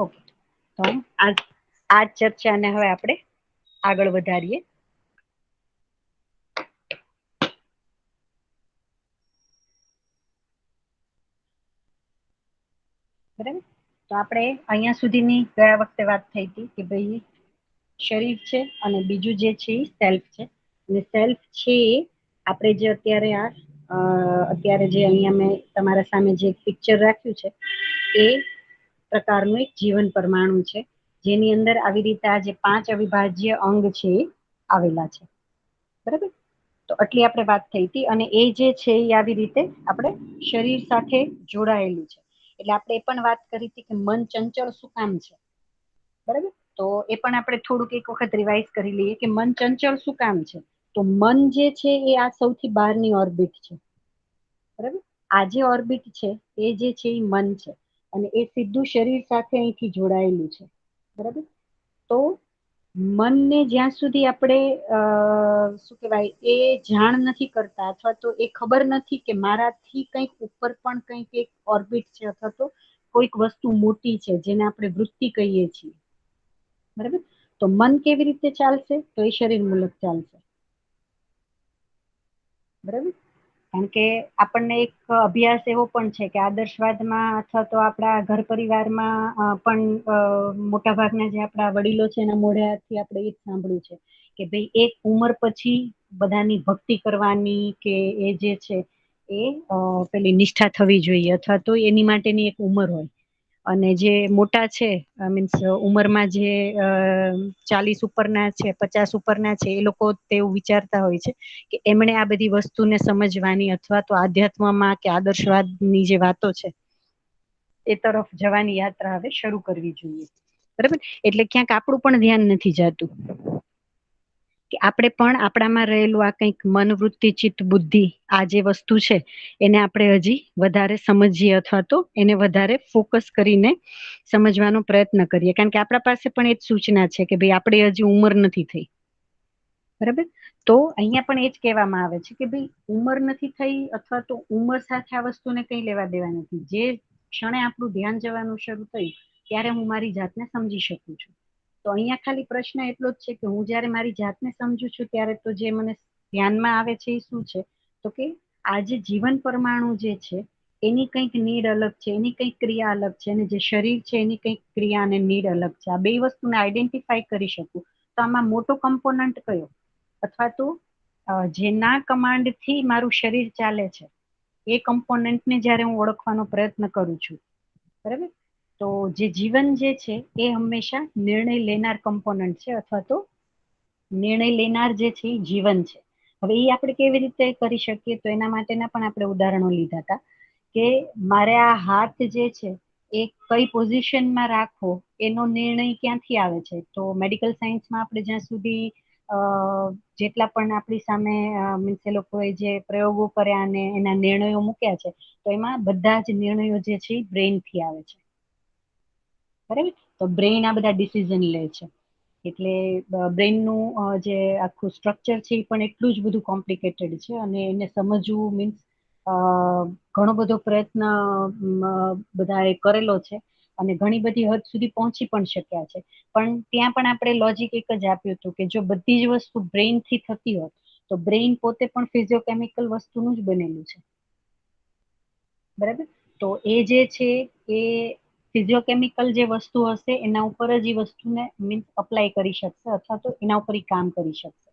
Okay, તો આ ચર્ચાને હવે આપણે આગળ વધારીએ. બરાબર, તો આપણે અહીંયા સુધીની ગયા વખતે વાત થઈ હતી કે ભાઈ શરીર છે અને બીજું જે છે એ સેલ્ફ છે. અને સેલ્ફ છે એ આપણે જે અત્યારે જે અહીંયા મેં તમારા સામે જે પિક્ચર રાખ્યું છે એ પ્રકારનું એક જીવન પરમાણુ છે, જેની અંદર આવી રીતે આ જે 5 અવિભાજ્ય અંગ છે એ આવેલા છે. બરાબર, તો આટલી આપણે વાત થઈ હતી અને એ જે છે એ આવી રીતે આપણે શરીર સાથે જોડાયેલું છે. એટલે આપણે એ પણ વાત કરી હતી કે મન ચંચળ શું કામ છે. બરાબર, તો એ પણ આપણે થોડુંક એક વખત રિવાઇઝ કરી લઈએ કે મન ચંચળ શું કામ છે. તો મન જે છે એ આ સૌથી બહારની ઓર્બિટ છે. બરાબર, આ જે ઓર્બિટ છે એ જે છે એ મન છે અને એ સીધું શરીર સાથે અહીંથી જોડાયેલું છે. બરાબર, તો મનને જ્યાં સુધી આપણે શું કહેવાય એ જાણ નથી કરતા અથવા તો એ ખબર નથી કે મારાથી કંઈક ઉપર પણ કંઈક એક ઓર્બિટ છે અથવા તો કોઈક વસ્તુ મોટી છે જેને આપણે વૃત્તિ કહીએ છીએ. બરાબર, તો મન કેવી રીતે ચાલશે? તો એ શરીર મુલક ચાલશે. બરાબર, કારણ કે આપણને એક અભ્યાસ એવો પણ છે કે આદર્શવાદમાં અથવા તો આપણા ઘર પરિવારમાં પણ મોટા ભાગના જે આપણા વડીલો છે એના મોઢેથી આપણે એ જ સાંભળ્યું છે કે ભાઈ એક ઉંમર પછી બધાની ભક્તિ કરવાની કે એ જે છે એ પેલી નિષ્ઠા થવી જોઈએ અથવા તો એની માટેની એક ઉંમર હોય. અને જે મોટા છે મીન્સ ઉંમરમાં જે 40 ઉપરના છે, 50 ઉપરના છે, એ લોકો તેવું વિચારતા હોય છે કે એમણે આ બધી વસ્તુને સમજવાની અથવા તો આધ્યાત્મમાં કે આદર્શવાદની જે વાતો છે એ તરફ જવાની યાત્રા હવે શરૂ કરવી જોઈએ. બરાબર, એટલે ક્યાંક આપણું પણ ધ્યાન નથી જતું કે આપણે પણ આપણામાં રહેલું આ કંઈક મનવૃત્તિ, ચિત્ત, બુદ્ધિ આ જે વસ્તુ છે એને આપણે હજી વધારે સમજીએ અથવા તો એને વધારે ફોકસ કરીને સમજવાનો પ્રયત્ન કરીએ. કારણ કે આપણા પાસે પણ એ જ સૂચના છે કે ભાઈ આપણે હજી ઉંમર નથી થઈ. બરાબર, તો અહીંયા પણ એ જ કહેવામાં આવે છે કે ભાઈ ઉંમર નથી થઈ અથવા તો ઉંમર સાથે આ વસ્તુને કંઈ લેવા દેવા નથી. જે ક્ષણે આપણું ધ્યાન જવાનું શરૂ થયું ત્યારે હું મારી જાતને સમજી શકું છું. તો અહીંયા ખાલી પ્રશ્ન એટલો જ છે કે હું જ્યારે મારી જાતને સમજુ છું ત્યારે તો જે મને ધ્યાનમાં આવે છે એ શું છે તો કે આ જે જીવન પરમાણુ જે છે એની કંઈક નીડ અલગ છે, એની કંઈક ક્રિયા અલગ છે અને જે શરીર છે એની કંઈક ક્રિયા અને નીડ અલગ છે. આ બે વસ્તુને આઈડેન્ટિફાઈ કરી શકું તો આમાં મોટો કમ્પોનન્ટ કયો અથવા તો જેના કમાન્ડથી મારું શરીર ચાલે છે એ કમ્પોનન્ટને જ્યારે હું ઓળખવાનો પ્રયત્ન કરું છું. બરાબર, તો જે જીવન જે છે એ હંમેશા નિર્ણય લેનાર કમ્પોનન્ટ છે અથવા તો નિર્ણય લેનાર જે છે એ જીવન છે. હવે એ આપણે કેવી રીતે કરી શકીએ? તો એના માટેના પણ આપણે ઉદાહરણો લીધા હતા કે મારે આ હાથ જે છે એ કઈ પોઝિશનમાં રાખવો એનો નિર્ણય ક્યાંથી આવે છે. તો મેડિકલ સાયન્સમાં આપણે જ્યાં સુધી જેટલા પણ આપણી સામે મીન્સ એ લોકોએ જે પ્રયોગો કર્યા અને એના નિર્ણયો મૂક્યા છે તો એમાં બધા જ નિર્ણયો જે છે એ બ્રેઇનથી આવે છે. બરાબર, તો બ્રેઇન આ બધા ડિસિઝન લે છે. એટલે બ્રેઇનનું જે આખું સ્ટ્રક્ચર છે એ પણ એટલું જ બધું કોમ્પ્લિકેટેડ છે અને એને સમજવું મીન્સ ઘણો બધો પ્રયત્ન બધાએ કરેલો છે અને ઘણી બધી હદ સુધી પહોંચી પણ શક્યા છે. પણ ત્યાં પણ આપણે લોજિક એક જ આપ્યું હતું કે જો બધી જ વસ્તુ બ્રેઇનથી થતી હોત તો બ્રેઇન પોતે પણ ફિઝિયોકેમિકલ વસ્તુનું જ બનેલું છે. બરાબર, તો એ જે છે એ ફિઝિયોકેમિકલ જે વસ્તુ હશે એના ઉપર જ એ વસ્તુને મીન્સ અપ્લાય કરી શકશે અથવા તો એના ઉપર કામ કરી શકશે.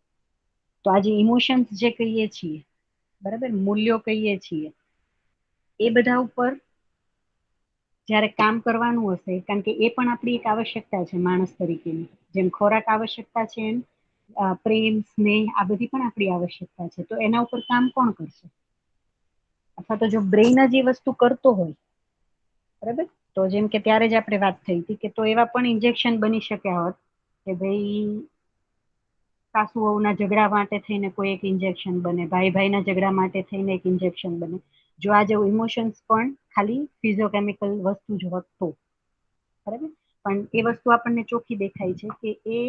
તો આજે ઇમોશન્સ જે કહીએ છીએ, બરાબર, મૂલ્યો કહીએ છીએ, એ બધા ઉપર જ્યારે કામ કરવાનું હશે કારણ કે એ પણ આપણી એક આવશ્યકતા છે માણસ તરીકેની. જેમ ખોરાક આવશ્યકતા છે એમ પ્રેમ, સ્નેહ આ બધી પણ આપણી આવશ્યકતા છે. તો એના ઉપર કામ કોણ કરશે? અથવા તો જો બ્રેઇન જ એ વસ્તુ કરતો હોય, બરાબર, તો જેમ કે ત્યારે જ આપણે વાત થઈ હતી કે તો એવા પણ ઇન્જેક્શન બની શક્યા હોત કે ભાઈ સાસુ વહુના ઝઘડા માટે થઈને કોઈ એક ઇન્જેક્શન બને, ભાઈ ભાઈના ઝઘડા માટે થઈને એક ઇન્જેક્શન બને. જો આ જેવું ઇમોશન્સ પણ ખાલી ફિઝિયોકેમિકલ વસ્તુ જ હોત તો. બરાબર, પણ એ વસ્તુ આપણને ચોખ્ખી દેખાય છે કે એ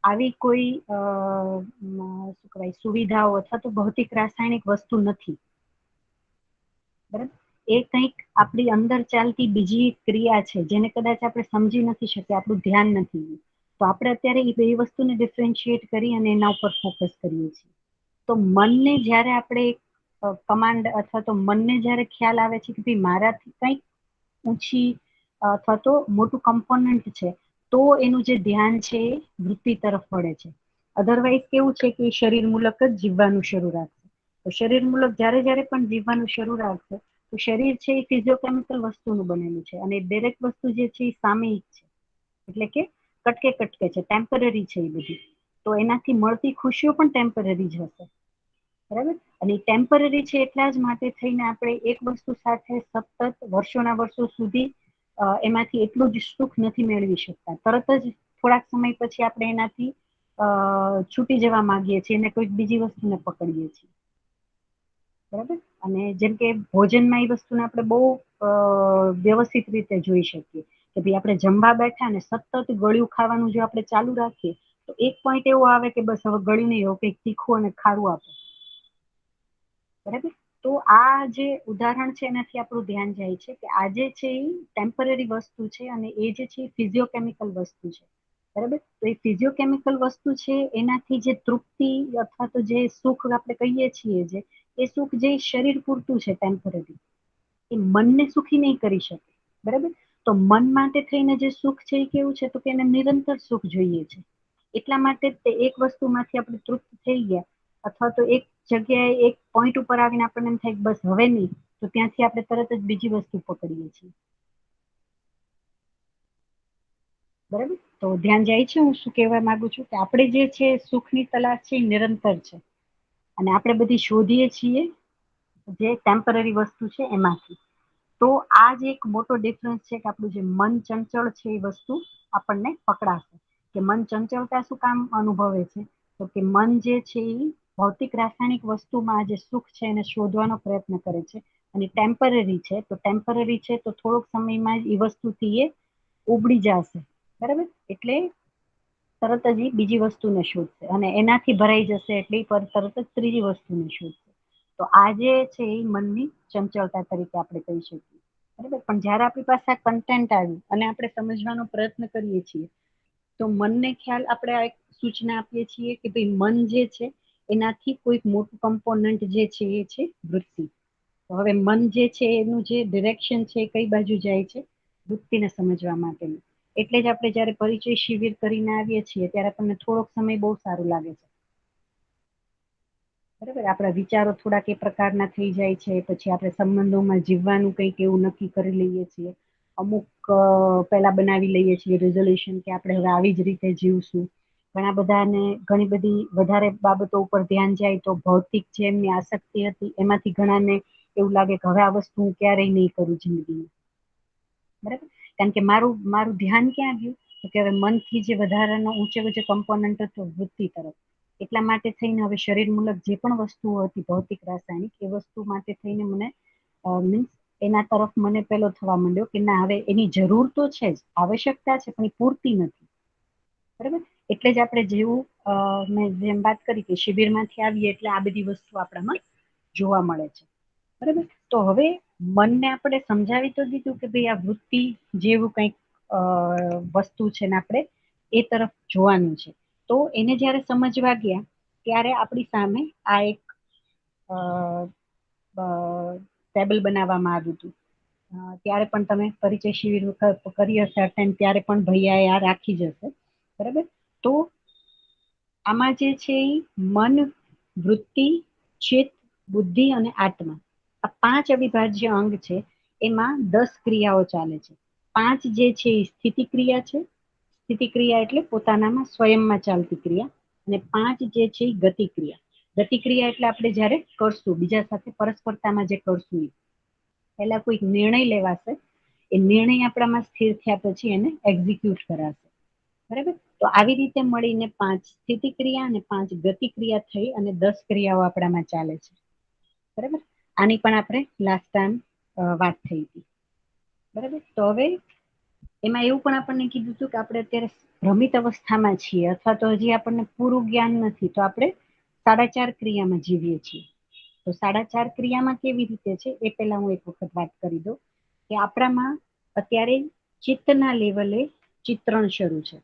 આવી કોઈ શું કહેવાય સુવિધાઓ અથવા તો ભૌતિક રાસાયણિક વસ્તુ નથી. બરાબર, એ કંઈક આપણી અંદર ચાલતી બીજી ક્રિયા છે જેને કદાચ આપણે સમજી નથી શકીએ, આપણું ધ્યાન નથી ગયું. તો આપણે અત્યારે એ બે વસ્તુને ડિફરન્શિએટ કરી અને એના ઉપર ફોકસ કરીએ છીએ. તો મનને જ્યારે આપણે કમાન્ડ અથવા તો મનને જ્યારે ખ્યાલ આવે છે કે ભાઈ મારાથી કંઈક ઊંચી અથવા તો મોટું કમ્પોનન્ટ છે, તો એનું જે ધ્યાન છે એ વૃત્તિ તરફ વળે છે. અધરવાઇઝ કેવું છે કે શરીર મુલક જ જીવવાનું શરૂ રાખશે. તો શરીર મુલક જ્યારે જ્યારે પણ જીવવાનું શરૂ રાખશે, તો શરીર છે એ ફિઝિયોકેમિકલ વસ્તુનું બનેલું છે અને દરેક વસ્તુ જે છે એ સામયિક છે, એટલે કે કટકે કટકે છે, ટેમ્પરરી છે એ બધી. તો એનાથી મળતી ખુશીઓ પણ ટેમ્પરરી જ હશે, બરાબર. અને ટેમ્પરરી છે એટલા જ માટે થઈને આપણે એક વસ્તુ સાથે સતત વર્ષોના વર્ષો સુધી એમાંથી એટલું જ સુખ નથી મેળવી શકતા. તરત જ થોડાક સમય પછી આપણે એનાથી છૂટી જવા માંગીએ છીએ અને કોઈક બીજી વસ્તુને પકડીએ છીએ, બરાબર. અને જેમ કે ભોજનમાં એ વસ્તુને આપણે બહુ વ્યવસ્થિત રીતે જોઈ શકીએ કે ભાઈ આપણે જમવા બેઠા ને સતત ગળ્યું ખાવાનું જો આપણે ચાલુ રાખીએ, તો એક પોઈન્ટ એવો આવે કે બસ હવે ગળ્યું નહીં, એવું કંઈક તીખું અને ખારું આપે, બરાબર. તો આ જે ઉદાહરણ છે એનાથી આપણું ધ્યાન જાય છે કે આ જે છે એ ટેમ્પરરી વસ્તુ છે અને એ જે છે એ ફિઝિયોકેમિકલ વસ્તુ છે, બરાબર. તો એ ફિઝિયોકેમિકલ વસ્તુ છે એનાથી જે તૃપ્તિ અથવા તો જે સુખ આપણે કહીએ છીએ, જે એ સુખ જે શરીર પૂરતું છે ટેમ્પરરી, એ મનને સુખી નહીં કરી શકે, બરાબર. તો મન માટે થઈને જે સુખ છે એ કેવું છે તો કે એને નિરંતર સુખ જોઈએ છે. એટલા માટે તે એક વસ્તુમાંથી આપણે તૃપ્ત થઈ ગયા અથવા તો એક જગ્યાએ એક પોઈન્ટ ઉપર આવીને આપણને એમ થાય બસ હવે નહીં, તો ત્યાંથી આપણે તરત જ બીજી વસ્તુ પકડીએ છીએ, બરાબર. તો ધ્યાન જાય છે હું શું કહેવા માંગુ છું કે આપણે જે છે સુખની તલાશ છે એ નિરંતર છે અને આપણે બધી શોધીએ છીએ જે ટેમ્પરરી વસ્તુ છે એમાંથી. તો આ જ એક મોટો ડિફરન્સ છે કે આપણું જે મન ચંચળ છે એ વસ્તુ આપણને પકડાશે. કે મન ચંચળતા શું કામ અનુભવે છે, તો કે મન જે છે એ ભૌતિક રાસાયણિક વસ્તુમાં જે સુખ છે એને શોધવાનો પ્રયત્ન કરે છે અને ટેમ્પરરી છે, તો ટેમ્પરરી છે તો થોડોક સમયમાં જ એ વસ્તુથી એ ઉબડી જશે, બરાબર. એટલે તરત જ બીજી વસ્તુને શોધશે અને એનાથી ભરાઈ જશે એટલે તરત જ ત્રીજી વસ્તુને શોધશે. તો આ જે છે એ મનની ચંચળતા તરીકે આપણે કહી શકીએ, બરાબર. પણ જયારે આપણી પાસે આ કન્ટેન્ટ આવ્યું અને આપણે સમજવાનો પ્રયત્ન કરીએ છીએ, તો મનને ખ્યાલ આપણે આ એક સૂચના આપીએ છીએ કે ભાઈ મન જે છે એનાથી કોઈક મોટું કમ્પોનન્ટ જે છે એ છે વૃત્તિ. તો હવે મન જે છે એનું જે ડિરેક્શન છે એ કઈ બાજુ જાય છે, વૃત્તિને સમજવા માટેનું. એટલે જ આપણે જયારે પરિચય શિબિર કરીને આવીએ છીએ ત્યારે આપણને થોડોક સમય બહુ સારું લાગે છે, બરાબર. આપણા વિચારો થોડાક એ પ્રકારના થઈ જાય છે, પછી આપણે સંબંધોમાં જીવવાનું કંઈક એવું નક્કી કરી લઈએ છીએ, અમુક પેલા બનાવી લઈએ છીએ રિઝોલ્યુશન કે આપણે હવે આવી જ રીતે જીવશું. ઘણા બધાને ઘણી બધી વધારે બાબતો ઉપર ધ્યાન જાય તો ભૌતિક જે એમની આસક્તિ હતી એમાંથી ઘણાને એવું લાગે કે હવે આ વસ્તુ હું ક્યારેય નહીં કરું જિંદગીમાં, બરાબર. કારણ કે મારું મારું ધ્યાન ક્યાં ગયું તો કે હવે મનથી જે વધારાનો ઊંચે ઊંચે કમ્પોનન્ટ હતો વૃત્તિ તરફ. એટલા માટે થઈને હવે શરીર મુલક જે પણ વસ્તુઓ હતી ભૌતિક રાસાયણિક એ વસ્તુ માટે થઈને મને મીન્સ એના તરફ મને પેલો થવા માંડ્યો કે ના હવે એની જરૂર તો છે જ, આવશ્યકતા છે પણ એ પૂરતી નથી, બરાબર. એટલે જ આપણે જેવું મેં જેમ વાત કરી કે શિબિરમાંથી આવીએ એટલે આ બધી વસ્તુ આપણામાં જોવા મળે છે, બરાબર. તો હવે મનને આપણે સમજાવી તો દીધું કે ભાઈ આ વૃત્તિ જેવું કંઈક વસ્તુ છે ને આપણે એ તરફ જોવાનું છે. તો એને જયારે સમજવા ગયા ત્યારે આપણી સામે આ એક ટેબલ બનાવવામાં આવ્યું હતું. ત્યારે પણ તમે પરિચય શિબિર કરી હશે અટેન્ડ, ત્યારે પણ ભૈયા આ રાખી જશે, બરાબર. તો આમાં જે છે એ મન, વૃત્તિ, ચિત્ત, બુદ્ધિ અને આત્મા આ પાંચ અવિભાજ્ય અંગ છે. એમાં 10 ક્રિયાઓ ચાલે છે. 5 જે છે એ સ્થિતિ ક્રિયા છે, સ્થિતિ ક્રિયા એટલે પોતાનામાં સ્વયંમાં ચાલતી ક્રિયા, અને 5 જે છે એ ગતિ ક્રિયા. ગતિ ક્રિયા એટલે આપણે જયારે કરશું બીજા સાથે પરસ્પરતામાં જે કરશું એ પહેલા કોઈક નિર્ણય લેવાશે, એ નિર્ણય આપણામાં સ્થિર થયા પછી એને એક્ઝિક્યુટ કરાશે, બરાબર. તો આવી રીતે મળીને 5 સ્થિતિ ક્રિયા અને 5 ગતિ ક્રિયા થઈ અને 10 ક્રિયાઓ આપણામાં ચાલે છે, બરાબર. આની પણ આપણે લાસ્ટ ટાઈમ વાત થઈ હતી, બરાબર. તો હવે એમાં એવું પણ આપણને કીધું હતું કે આપણે અત્યારે ભ્રમિત અવસ્થામાં છીએ અથવા તો હજી આપણને પૂરું જ્ઞાન નથી, તો આપણે 4.5 ક્રિયામાં જીવીએ છીએ, તો 4.5 ક્રિયામાં કેવી રીતે છે એ પહેલા હું એક વખત વાત કરી દઉં કે આપણામાં અત્યારે ચિત્તના લેવલે ચિત્રણ શરૂ છે,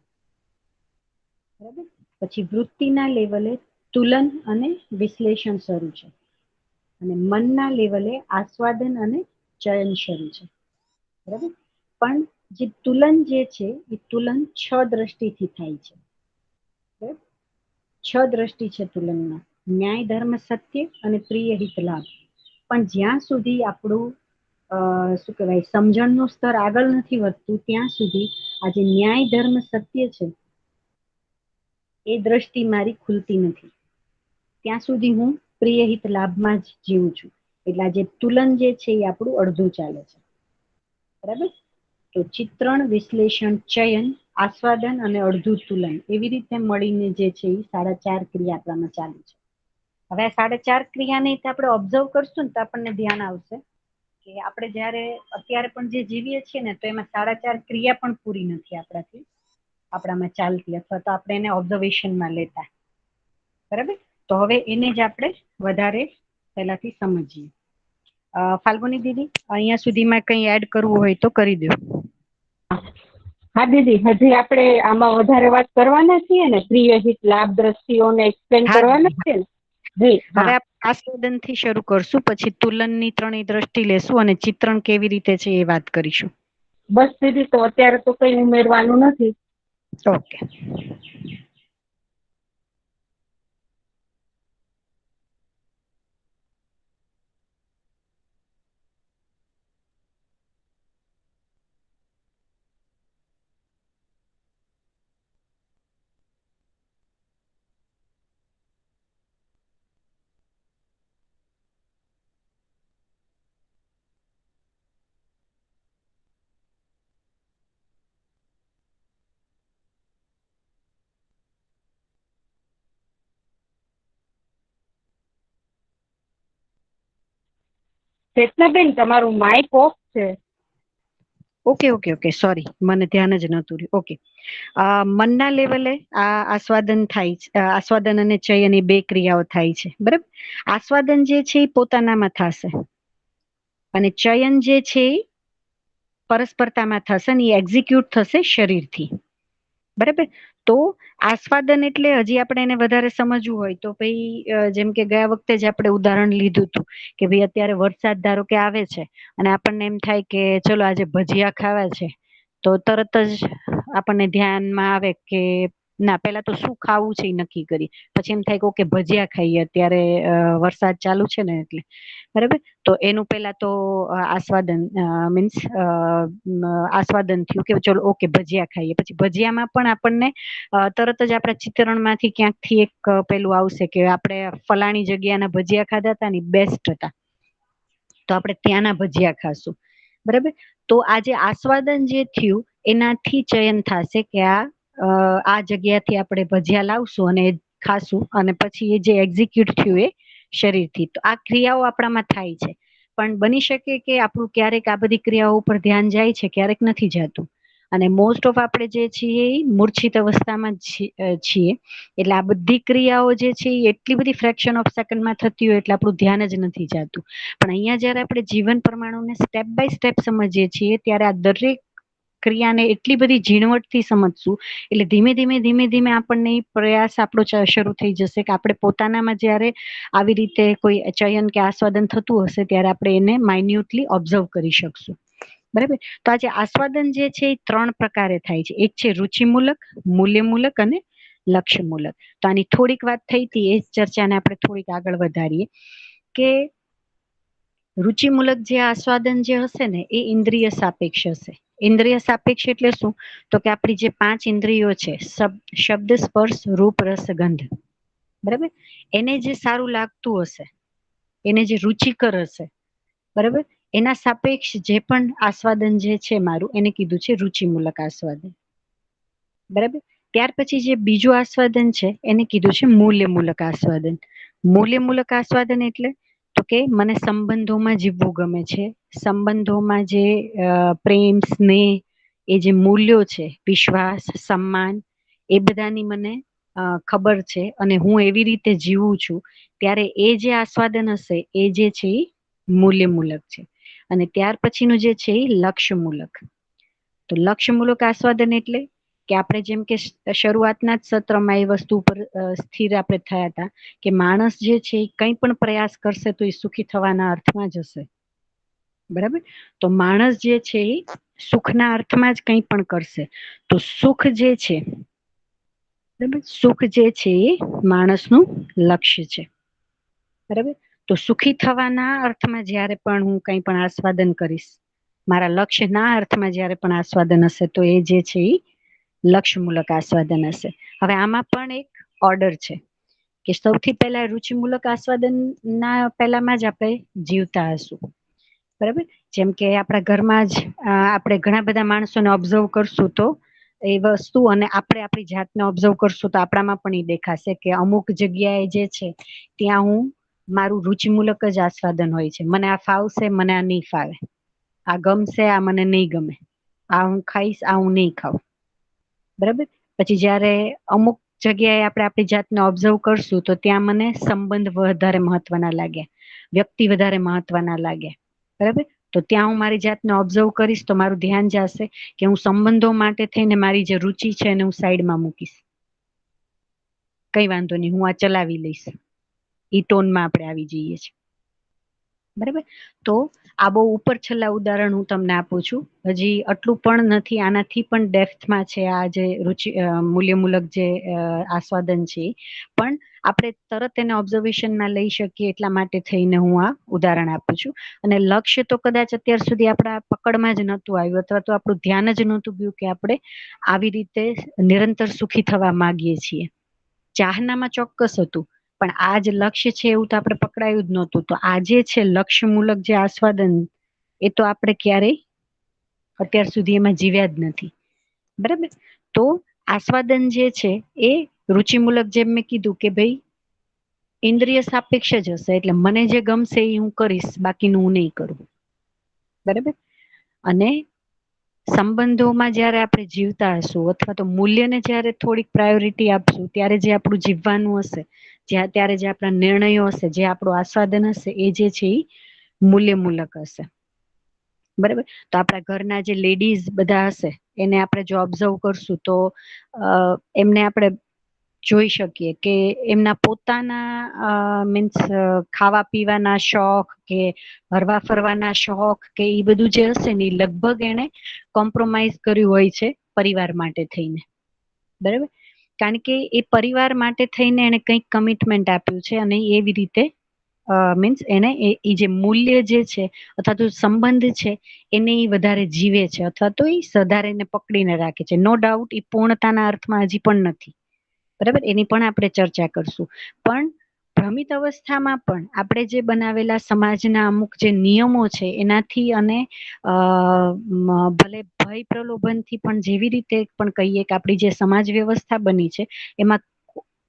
બરાબર. પછી વૃત્તિના લેવલે તુલન અને વિશ્લેષણ શરૂ છે, અને મનના લેવલે આસ્વાદન અને ચયન શરૂ છે, બરાબર. પણ જે તુલન જે છે એ તુલન 6 દ્રષ્ટિથી થાય છે, બરાબર. 6 દ્રષ્ટિ છે તુલનમાં: ન્યાય, ધર્મ, સત્ય અને પ્રિય હિત લાભ. પણ જ્યાં સુધી આપણું શું કહેવાય સમજણનું સ્તર આગળ નથી વધતું ત્યાં સુધી આ જે ન્યાય, ધર્મ, સત્ય છે એ દ્રષ્ટિ મારી ખુલતી નથી. ત્યાં સુધી હું પ્રિય હિત લાભમાં જ જીવું છું. એટલે આ જે તુલન જે છે એ આપણું અડધું ચાલે છે, બરાબર. તો ચિત્રણ, વિશ્લેષણ, ચયન, આસ્વાદન અને અડધું તુલન, એવી રીતે મળીને જે છે એ 4.5 ક્રિયા આપણામાં ચાલુ છે. હવે આ 4.5 ક્રિયાને આપણે ઓબ્ઝર્વ કરશું ને તો આપણને ધ્યાન આવશે કે આપણે જ્યારે અત્યારે પણ જે જીવીએ છીએ ને તો એમાં 4.5 ક્રિયા પણ પૂરી નથી આપણામાં ચાલતી, અથવા તો આપણે એને ઓબ્ઝર્વેશનમાં લેતા, બરાબર. તો હવે એને જ આપણે વધારે પહેલાથી સમજીએ. ફાલ્ગુની દીદી, અહીંયા સુધીમાં કંઈ એડ કરવું હોય તો કરી દો. હા દીદી, હજી આપણે આમાં વધારે વાત કરવાના છીએ ને, પ્રિય હિત લાભ દ્રષ્ટિઓને એક્સપ્લેન કરવાના છે ને. જી હા. હવે આસ્વાદન થી શરૂ કરશું, પછી તુલનની 3 દ્રષ્ટિ લેશું અને ચિત્રણ કેવી રીતે છે એ વાત કરીશું. બસ દીદી, તો અત્યારે તો કઈ ઉમેરવાનું નથી. ઓકે. ચેતનાબેન, તમારું માઇક ઓફ છે. ઓકે, સોરી, મને ધ્યાન જ નહોતું રહ્યું. ઓકે. મનના લેવલે આ આસ્વાદન થાય છે, આસ્વાદન અને ચયન એ 2 ક્રિયાઓ થાય છે, બરાબર. આસ્વાદન જે છે એ પોતાનામાં થશે અને ચયન જે છે એ પરસ્પરતામાં થશે ને એ એક્ઝિક્યુટ થશે શરીરથી, બરાબર. તો આસ્વાદન એટલે હજી આપણે એને વધારે સમજવું હોય તો ભાઈ જેમ કે ગયા વખતે જ આપણે ઉદાહરણ લીધું હતું કે ભાઈ અત્યારે વરસાદ ધારો કે આવે છે અને આપણને એમ થાય કે ચલો આજે ભજીયા ખાવા છે, તો તરત જ આપણને ધ્યાનમાં આવે કે ના, પેલા તો શું ખાવું છે એ નક્કી કરી, પછી એમ થાય કે ઓકે ભજીયા ખાઈએ અત્યારે વરસાદ ચાલુ છે ને એટલે, બરાબર. તો એનું પેલા તો આસ્વાદન મીન્સ આસ્વાદન થયું કે ચલો ઓકે ભજીયા ખાઈએ. પછી ભજીયામાં પણ આપણને તરત જ આપણા ચિત્રણમાંથી ક્યાંકથી એક પેલું આવશે કે આપણે ફલાણી જગ્યાના ભજીયા ખાધા હતા ને બેસ્ટ હતા, તો આપણે ત્યાંના ભજીયા ખાશું, બરાબર. તો આ જે આસ્વાદન જે થયું એનાથી ચયન થશે કે આ જગ્યાથી આપણે ભજીયા લાવશું અને ખાશું, અને પછી એ જે એક્ઝિક્યુટ થયું એ શરીરથી. તો આ ક્રિયાઓ આપણામાં થાય છે, પણ બની શકે કે આપણું ક્યારેક આ બધી ક્રિયાઓ ઉપર ધ્યાન જાય છે, ક્યારેક નથી જતું. અને મોસ્ટ ઓફ આપણે જે છીએ એ મૂર્છિત અવસ્થામાં છીએ, એટલે આ બધી ક્રિયાઓ જે છે એ એટલી બધી ફ્રેક્શન ઓફ સેકન્ડમાં થતી હોય એટલે આપણું ધ્યાન જ નથી જતું. પણ અહીંયા જયારે આપણે જીવન પ્રમાણોને સ્ટેપ બાય સ્ટેપ સમજીએ છીએ ત્યારે આ દરેક ક્રિયાને એટલી બધી ઝીણવટથી સમજશું એટલે ધીમે ધીમે આપણને પ્રયાસ આપણો શરૂ થઈ જશે કે આપણે પોતાનામાં જ્યારે આવી રીતે કોઈ ચયન કે આસ્વાદન થતું હશે ત્યારે આપણે એને માઇન્યુટલી ઓબ્ઝર્વ કરી શકશું, બરાબર. તો આજે આસ્વાદન જે છે એ 3 પ્રકારે થાય છે. એક છે રુચિમૂલક, મૂલ્યમૂલક અને લક્ષ્યમૂલક. તો આની થોડીક વાત થઈ હતી, એ ચર્ચાને આપણે થોડીક આગળ વધારીએ કે રુચિમૂલક જે આસ્વાદન જે હશે ને એ ઇન્દ્રિય સાપેક્ષ હશે. ઇન્દ્રિય સાપેક્ષ એટલે શું? તો કે આપણી જે 5 ઇન્દ્રિયો છે, શબ્દ, સ્પર્શ, રૂપ, રસ, ગંધ, બરાબર. એને જે સારું લાગતું હશે, એને જે રુચિકર હશે, બરાબર, એના સાપેક્ષ જે પણ આસ્વાદન જે છે મારું એને કીધું છે રુચિમૂલક આસ્વાદન, બરાબર. ત્યાર પછી જે બીજું આસ્વાદન છે એને કીધું છે મૂલ્યમૂલક આસ્વાદન. મૂલ્યમૂલક આસ્વાદન એટલે તો કે મને સંબંધોમાં જીવવું ગમે છે, સંબંધોમાં જે પ્રેમ, સ્નેહ, એ જે મૂલ્યો છે, વિશ્વાસ, સન્માન, એ બધાની મને ખબર છે અને હું એવી રીતે જીવું છું, ત્યારે એ જે આસ્વાદન હશે એ જે છે એ મૂલ્યમૂલક છે. અને ત્યાર પછીનું જે છે એ લક્ષ્યમૂલક. તો લક્ષ્યમૂલક આસ્વાદન એટલે કે આપણે જેમ કે શરૂઆતના જ સત્રમાં એ વસ્તુ ઉપર સ્થિર આપણે થયા હતા કે માણસ જે છે એ કંઈ પણ પ્રયાસ કરશે તો એ સુખી થવાના અર્થમાં જ હશે. બરાબર. તો માણસ જે છે એ સુખના અર્થમાં જ કંઈ પણ કરશે. તો સુખ જે છે, બરાબર, સુખ જે છે એ માણસનું લક્ષ્ય છે. બરાબર. તો સુખી થવાના અર્થમાં જ્યારે પણ હું કંઈ પણ આસ્વાદન કરીશ, મારા લક્ષ્યના અર્થમાં જ્યારે પણ આસ્વાદન હશે તો એ જે છે એ લક્ષ્યમૂલક આસ્વાદન હશે. હવે આમાં પણ એક ઓર્ડર છે કે સૌથી પહેલા રુચિમૂલક આસ્વાદનના પહેલામાં જ આપણે જીવતા હશું. બરાબર. જેમ કે આપણા ઘરમાં જ આપણે ઘણા બધા માણસોને ઓબ્ઝર્વ કરશું તો એ વસ્તુ, અને આપણે આપણી જાતને ઓબ્ઝર્વ કરશું તો આપણામાં પણ એ દેખાશે કે અમુક જગ્યાએ જે છે ત્યાં હું મારું રુચિમૂલક જ આસ્વાદન હોય છે. મને આ ફાવશે, મને આ નહીં ફાવે, આ ગમશે, આ મને નહીં ગમે, આ હું ખાઈશ, આ હું નહીં ખાઉં. બરાબર. પછી જ્યારે અમુક જગ્યાએ આપણે આપણી જાતને ઓબ્ઝર્વ કરશું તો ત્યાં મને સંબંધ વધારે મહત્વના લાગ્યા, વ્યક્તિ વધારે મહત્વના લાગ્યા. બરાબર. તો ત્યાં હું મારી જાતને ઓબ્ઝર્વ કરીશ તો મારું ધ્યાન જશે કે હું સંબંધો માટે થઈને મારી જે રુચિ છે એને હું સાઈડમાં મૂકીશ. કઈ વાંધો નહીં, હું આ ચલાવી લઈશ. ઈ ટોનમાં આપણે આવી જઈએ છીએ. બરાબર. તો આ બહુ ઉપર છેલ્લા ઉદાહરણ હું તમને આપું છું. હજી આટલું પણ નથી, આનાથી પણ ડેપ્થમાં છે આ જે મૂલ્યમૂલક જે આસ્વાદન છે. પણ આપણે તરત એને ઓબ્ઝર્વેશનમાં લઈ શકીએ એટલા માટે થઈને હું આ ઉદાહરણ આપું છું. અને લક્ષ્ય તો કદાચ અત્યાર સુધી આપણા પકડમાં જ નહોતું આવ્યું, અથવા તો આપણું ધ્યાન જ નહોતું ગયું કે આપણે આવી રીતે નિરંતર સુખી થવા માંગીએ છીએ. ચાહનામાં ચોક્કસ હતું, પણ આ જ લક્ષ્ય છે એવું તો આપણે પકડાયું જ નહોતું. તો આજે છે લક્ષ્યમૂલક જે આસ્વાદન, એ તો આપણે ક્યારેય અત્યાર સુધી એમાં જીવ્યા જ નથી. બરાબર. તો આસ્વાદન જે છે એ રુચિમૂલક, જેમ મેં કીધું કે ભાઈ ઇન્દ્રિય સાપેક્ષ જ હશે, એટલે મને જે ગમશે એ હું કરીશ, બાકીનું હું નહીં કરું. બરાબર. અને સંબંધોમાં જ્યારે આપણે જીવતા હશું અથવા તો મૂલ્યને જ્યારે થોડીક પ્રાયોરિટી આપશું, ત્યારે જે આપણું જીવવાનું હશે, ત્યારે જે આપણા નિર્ણયો હશે, જે આપણું આસ્વાદન હશે, એ જે છે એ મૂલ્યમૂલક હશે. બરાબર. તો આપણા ઘરના જે લેડીઝ બધા હશે એને આપણે જો ઓબ્ઝર્વ કરશું તો એમને આપણે જોઈ શકીએ કે એમના પોતાના મીન્સ ખાવા પીવાના શોખ કે હરવા ફરવાના શોખ કે એ બધું જે હશે ને લગભગ એને કોમ્પ્રોમાઇઝ કર્યું હોય છે પરિવાર માટે થઈને. બરાબર. કારણ કે એ પરિવાર માટે થઈને એને કંઈક કમિટમેન્ટ આપ્યું છે અને એવી રીતે મીન્સ એને એ જે મૂલ્ય જે છે અથવા તો સંબંધ છે એને એ વધારે જીવે છે, અથવા તો એ સદારે એને પકડીને રાખે છે. નો ડાઉટ એ પૂર્ણતાના અર્થમાં હજી પણ નથી. બરાબર. એની પણ આપણે ચર્ચા કરશું. પણ ભ્રમિત અવસ્થામાં પણ આપણે જે બનાવેલા સમાજના અમુક જે નિયમો છે એનાથી, અને ભલે ભય પ્રલોભનથી પણ, જેવી રીતે પણ કહીએ કે આપણી જે સમાજ વ્યવસ્થા બની છે એમાં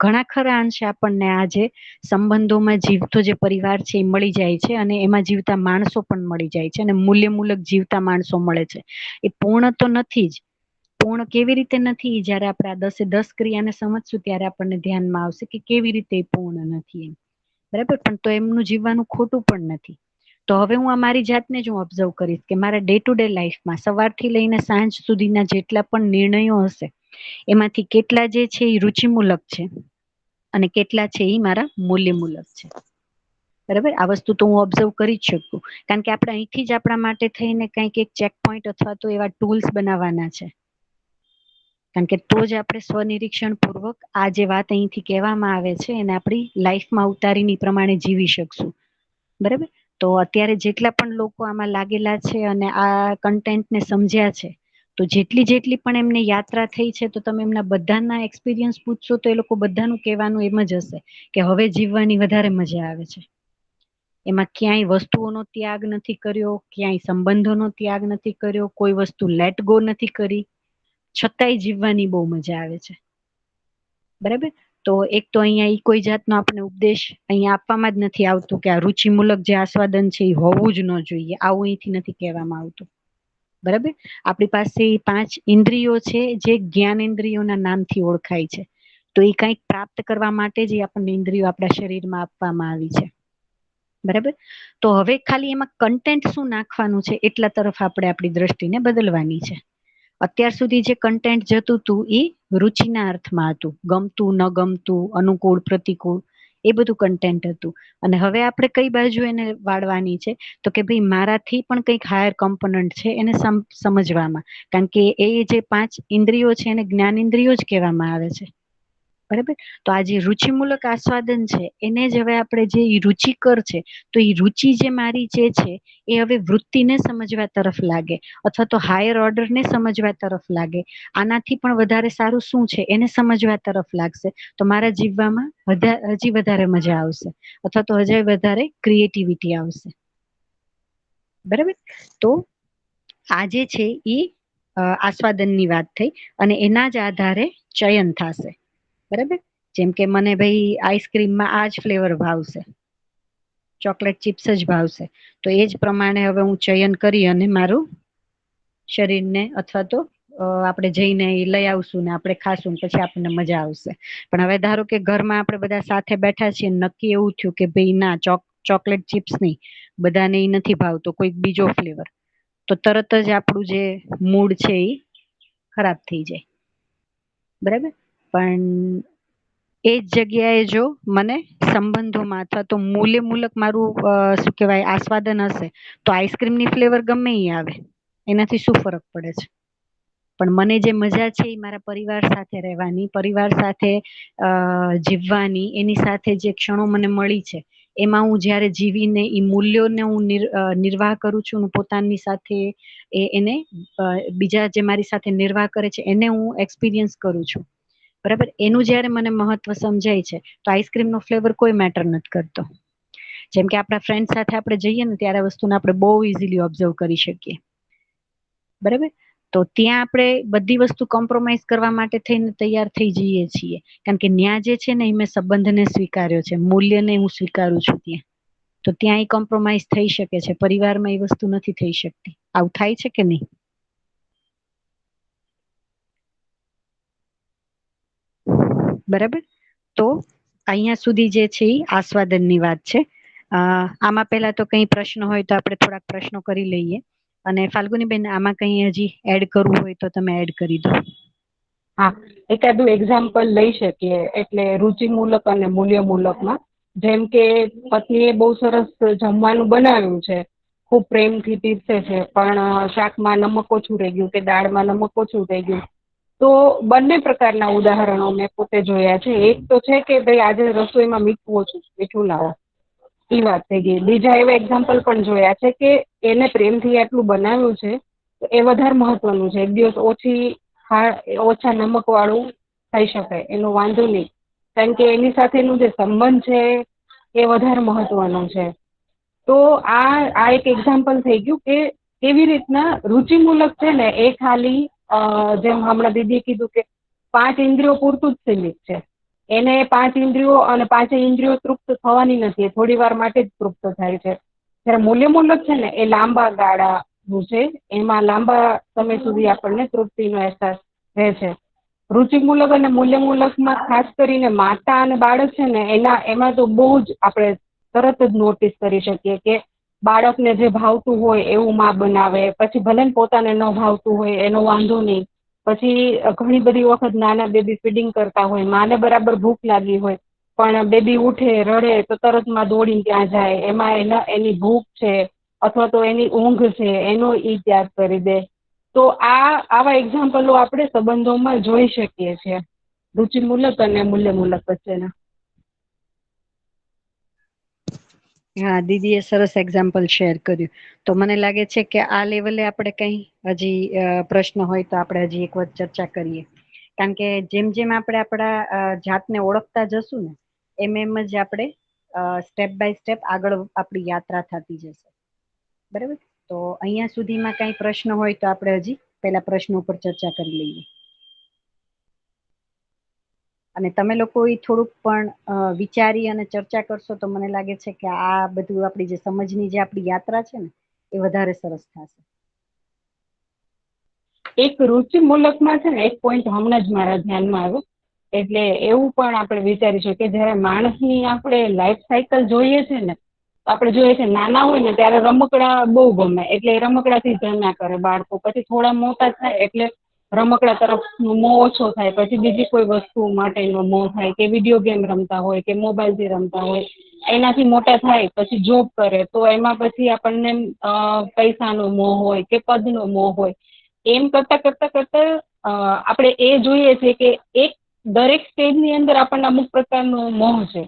ઘણા ખરા અંશે આપણને આ જે સંબંધોમાં જીવતો જે પરિવાર છે એ મળી જાય છે, અને એમાં જીવતા માણસો પણ મળી જાય છે, અને મૂલ્યમૂલક જીવતા માણસો મળે છે. એ પૂર્ણ તો નથી જ. પૂર્ણ કેવી રીતે નથી, જયારે આપણે આ 10 ક્રિયાને સમજશું ત્યારે આપણને ધ્યાનમાં આવશે કે કેવી રીતે પૂર્ણ નથી એમ. બરાબર. પણ તો એમનું જીવવાનું ખોટું પણ નથી. તો હવે હું મારી જાતને જ હું ઓબ્ઝર્વ કરીશ કે મારા ડે ટુ ડે લાઈફમાં સવારથી લઈને સાંજ સુધીના જેટલા પણ નિર્ણયો હશે એમાંથી કેટલા જે છે એ રુચિમૂલક છે અને કેટલા છે એ મારા મૂલ્યમૂલક છે. બરાબર. આ વસ્તુ તો હું ઓબ્ઝર્વ કરી જ શકું, કારણ કે આપણે અહીંથી જ આપણા માટે થઈને કંઈક એક ચેક પોઈન્ટ અથવા તો એવા ટૂલ્સ બનાવવાના છે. કારણ કે તો જ આપણે સ્વનિરીક્ષણ પૂર્વક આ જે વાત અહીંથી કહેવામાં આવે છે એને આપણી લાઈફમાં ઉતારીને પ્રમાણે જીવી શકશું. બરાબર. તો અત્યારે જેટલા પણ લોકો આમાં લાગેલા છે અને આ કન્ટેન્ટને સમજ્યા છે, તો જેટલી પણ એમને યાત્રા થઈ છે, તો તમે એમના બધાના એક્સપિરિયન્સ પૂછશો તો એ લોકો બધાનું કહેવાનું એમ જ હશે કે હવે જીવવાની વધારે મજા આવે છે. એમાં ક્યાંય વસ્તુઓનો ત્યાગ નથી કર્યો, ક્યાંય સંબંધોનો ત્યાગ નથી કર્યો, કોઈ વસ્તુ લેટ ગો નથી કરી, છતાંય જીવવાની બહુ મજા આવે છે. બરાબર. તો એક તો અહીંયા કોઈ જાતનો આપણે ઉપદેશ અહીંયા આપવામાં જ નથી આવતું કે આ રુચિમૂલક જે આસ્વાદન છે એ હોવું જ ન જોઈએ, આવું અહીંથી નથી કહેવામાં આવતું. બરાબર. આપણી પાસે 5 ઇન્દ્રિયો છે જે જ્ઞાન ઇન્દ્રિયોના નામથી ઓળખાય છે. તો એ કંઈક પ્રાપ્ત કરવા માટે જ આપણને ઇન્દ્રિયો આપણા શરીરમાં આપવામાં આવી છે. બરાબર. તો હવે ખાલી એમાં કન્ટેન્ટ શું નાખવાનું છે એટલા તરફ આપણે આપણી દ્રષ્ટિને બદલવાની છે. અત્યાર સુધી જે કન્ટેન્ટ જતું હતું એ રુચિના અર્થમાં હતું, ગમતું ન ગમતું, અનુકૂળ પ્રતિકૂળ, એ બધું કન્ટેન્ટ હતું. અને હવે આપણે કઈ બાજુ એને વાળવાની છે, તો કે ભાઈ મારાથી પણ કંઈક હાયર કોમ્પોનન્ટ છે એને સમજવામાં, કારણ કે એ જે 5 ઇન્દ્રિયો છે એને જ્ઞાન ઇન્દ્રિયો જ કહેવામાં આવે છે. બરાબર. તો આ જે રુચિમૂલક આસ્વાદન છે એને જ હવે આપણે જે રુચિકર છે, તો એ રુચિ જે મારી જે છે એ હવે વૃત્તિને સમજવા તરફ લાગે, અથવા તો હાયર ઓર્ડરને સમજવા તરફ લાગે. આનાથી પણ વધારે સારું શું છે એને સમજવા તરફ લાગશે, તો મારા જીવવામાં હજી વધારે મજા આવશે, અથવા તો હજી વધારે ક્રિએટિવિટી આવશે. બરાબર. તો આ જે છે એ આસ્વાદનની વાત થઈ, અને એના જ આધારે ચયન થશે. બરાબર. જેમ કે મને ભાઈ આઈસ્ક્રીમમાં આ જ ફ્લેવર ભાવશે, ચોકલેટ ચિપ્સ જ ભાવશે, તો એ જ પ્રમાણે હવે હું ચયન કરી અને મારું શરીરને, અથવા તો આપણે જઈને લઈ આવશું ને આપણે ખાશું પછી આપણને મજા આવશે. પણ હવે ધારો કે ઘરમાં આપણે બધા સાથે બેઠા છીએ, નક્કી એવું થયું કે ભાઈ ના ચોકલેટ ચિપ્સ નહીં, બધાને એ નથી ભાવતો, કોઈક બીજો ફ્લેવર, તો તરત જ આપણું જે મૂડ છે એ ખરાબ થઈ જાય. બરાબર. પણ એ જ જગ્યાએ જો મને સંબંધોમાં અથવા તો મૂલ્યમૂલક મારું શું કહેવાય આસ્વાદન હશે, તો આઈસ્ક્રીમની ફ્લેવર ગમે એ આવે, એનાથી શું ફરક પડે છે. પણ મને જે મજા છે એ મારા પરિવાર સાથે રહેવાની, પરિવાર સાથે જીવવાની, એની સાથે જે ક્ષણો મને મળી છે એમાં હું જ્યારે જીવીને એ મૂલ્યોને હું નિર્વાહ કરું છું, પોતાની સાથે એને બીજા જે મારી સાથે નિર્વાહ કરે છે એને હું એક્સપિરિયન્સ કરું છું. બરાબર. એનું જ્યારે મને મહત્વ સમજાય છે, તો આઈસ્ક્રીમનો ફ્લેવર કોઈ મેટર નથી કરતો. જેમ કે આપણા ફ્રેન્ડ સાથે આપણે જઈએ ને ત્યારે વસ્તુને આપણે બહુ ઇઝીલી ઓબ્ઝર્વ કરી શકીએ. બરાબર. તો ત્યાં આપણે બધી વસ્તુ કોમ્પ્રોમાઈઝ કરવા માટે થઈને તૈયાર થઈ જઈએ છીએ, કારણ કે ન્યા જે છે ને એ મેં સંબંધને સ્વીકાર્યો છે, મૂલ્યને હું સ્વીકારું છું ત્યાં. તો ત્યાં એ કોમ્પ્રોમાઈઝ થઈ શકે છે, પરિવારમાં એ વસ્તુ નથી થઈ શકતી. આવું થાય છે કે નહીં? બરાબર. તો અહીંયા સુધી જે છે એ આસ્વાદનની વાત છે. આમાં પહેલા તો કંઈ પ્રશ્ન હોય તો આપણે થોડાક પ્રશ્નો કરી લઈએ. અને ફાલ્ગુનીબેન, આમાં કંઈ હજી એડ કરવું હોય તો તમે એડ કરી દો. હા, એકાદું એક્ઝામ્પલ લઈ શકીએ, એટલે રુચિમૂલક અને મૂલ્યમૂલકમાં. જેમ કે પત્નીએ બહુ સરસ જમવાનું બનાવ્યું છે, ખૂબ પ્રેમથી પીરસે છે, પણ શાકમાં નમક ઓછું રહી ગયું કે દાળમાં નમક ઓછું થઈ ગયું. તો બંને પ્રકારના ઉદાહરણો મેં પોતે જોયા છે. એક તો છે કે ભાઈ આજે રસોઈમાં મીઠું ઓછું, મીઠું લાવો, એ વાત થઈ ગઈ. બીજા એવા એક્ઝામ્પલ પણ જોયા છે કે એને પ્રેમથી આટલું બનાવ્યું છે તો એ વધારે મહત્વનું છે. એક દિવસ ઓછા નમક વાળું થઈ શકે, એનો વાંધો નહીં, કારણ કે એની સાથેનું જે સંબંધ છે એ વધારે મહત્વનો છે. તો આ એક એક્ઝામ્પલ થઈ ગયું કે કેવી રીતના રુચિમૂલક છે ને એ ખાલી જેમ હમણાં દીદીએ કીધું કે 5 ઇન્દ્રિયો પૂરતું જ સીમિત છે. એને 5 ઇન્દ્રિયો અને 5 ઇન્દ્રિયો તૃપ્ત થવાની નથી, એ થોડી વાર માટે જ તૃપ્ત થાય છે. જ્યારે મૂલ્યમૂલક છે ને એ લાંબા ગાળાનું છે, એમાં લાંબા સમય સુધી આપણને તૃપ્તિનો અહેસાસ રહે છે. રુચિમૂલક અને મૂલ્યમૂલકમાં ખાસ કરીને માતા અને બાળક છે ને એમાં તો બહુ જ આપણે તરત જ નોટિસ કરી શકીએ કે બાળકને જે ભાવતું હોય એવું માં બનાવે, પછી ભલે ને પોતાને ન ભાવતું હોય એનો વાંધો નહીં. પછી ઘણી બધી વખત નાના બેબી ફીડિંગ કરતા હોય, માને બરાબર ભૂખ લાગી હોય, પણ બેબી ઉઠે રડે તો તરત માં દોડીને ત્યાં જાય, એમાં એની ભૂખ છે અથવા તો એની ઊંઘ છે એનો ઈ ત્યાગ કરી દે. તો આવા એક્ઝામ્પલો આપણે સંબંધોમાં જોઈ શકીએ છીએ, રુચિમૂલક અને મૂલ્યમૂલક વચ્ચેના. હા, દીદીએ સરસ એક્ઝામ્પલ શેર કર્યું. તો મને લાગે છે કે આ લેવલે આપણે કંઈ હજી પ્રશ્ન હોય તો આપણે હજી એક વખત ચર્ચા કરીએ, કારણ કે જેમ જેમ આપણે આપણા જાતને ઓળખતા જશું ને એમ જ આપણે સ્ટેપ બાય સ્ટેપ આગળ આપણી યાત્રા થતી જશે. બરાબર. તો અહીંયા સુધીમાં કંઈ પ્રશ્ન હોય તો આપણે હજી પેલા પ્રશ્નો ઉપર ચર્ચા કરી લઈએ. અને તમે લોકો એ થોડુંક પણ વિચારી અને ચર્ચા કરશો તો મને લાગે છે કે આ બધું આપણી જે સમજની જે આપણી યાત્રા છે ને એ વધારે સરસ થશે. એક રુચિમૂલકમાં છે ને એક પોઈન્ટ હમણાં જ મારા ધ્યાનમાં આવ્યો એટલે એવું પણ આપણે વિચારીશું કે જયારે માણસની આપણે લાઈફ સાયકલ જોઈએ છે ને, આપણે જોઈએ છે નાના હોય ને ત્યારે રમકડા બહુ ગમે, એટલે રમકડાથી જ રમ્યા કરે બાળકો. પછી થોડા મોટા થાય એટલે રમકડા તરફ મોહ ઓછો થાય, પછી બીજી કોઈ વસ્તુ માટેનો મોહ થાય, કે વિડીયો ગેમ રમતા હોય કે મોબાઈલ થી રમતા હોય. એનાથી મોટા થાય પછી જોબ કરે તો એમાં પછી આપણને પૈસાનો મોહ હોય કે પદનો મોહ હોય. એમ કરતા કરતા કરતા આપણે એ જોઈએ છે કે એક દરેક સ્ટેજની અંદર આપણને અમુક પ્રકારનો મોહ છે.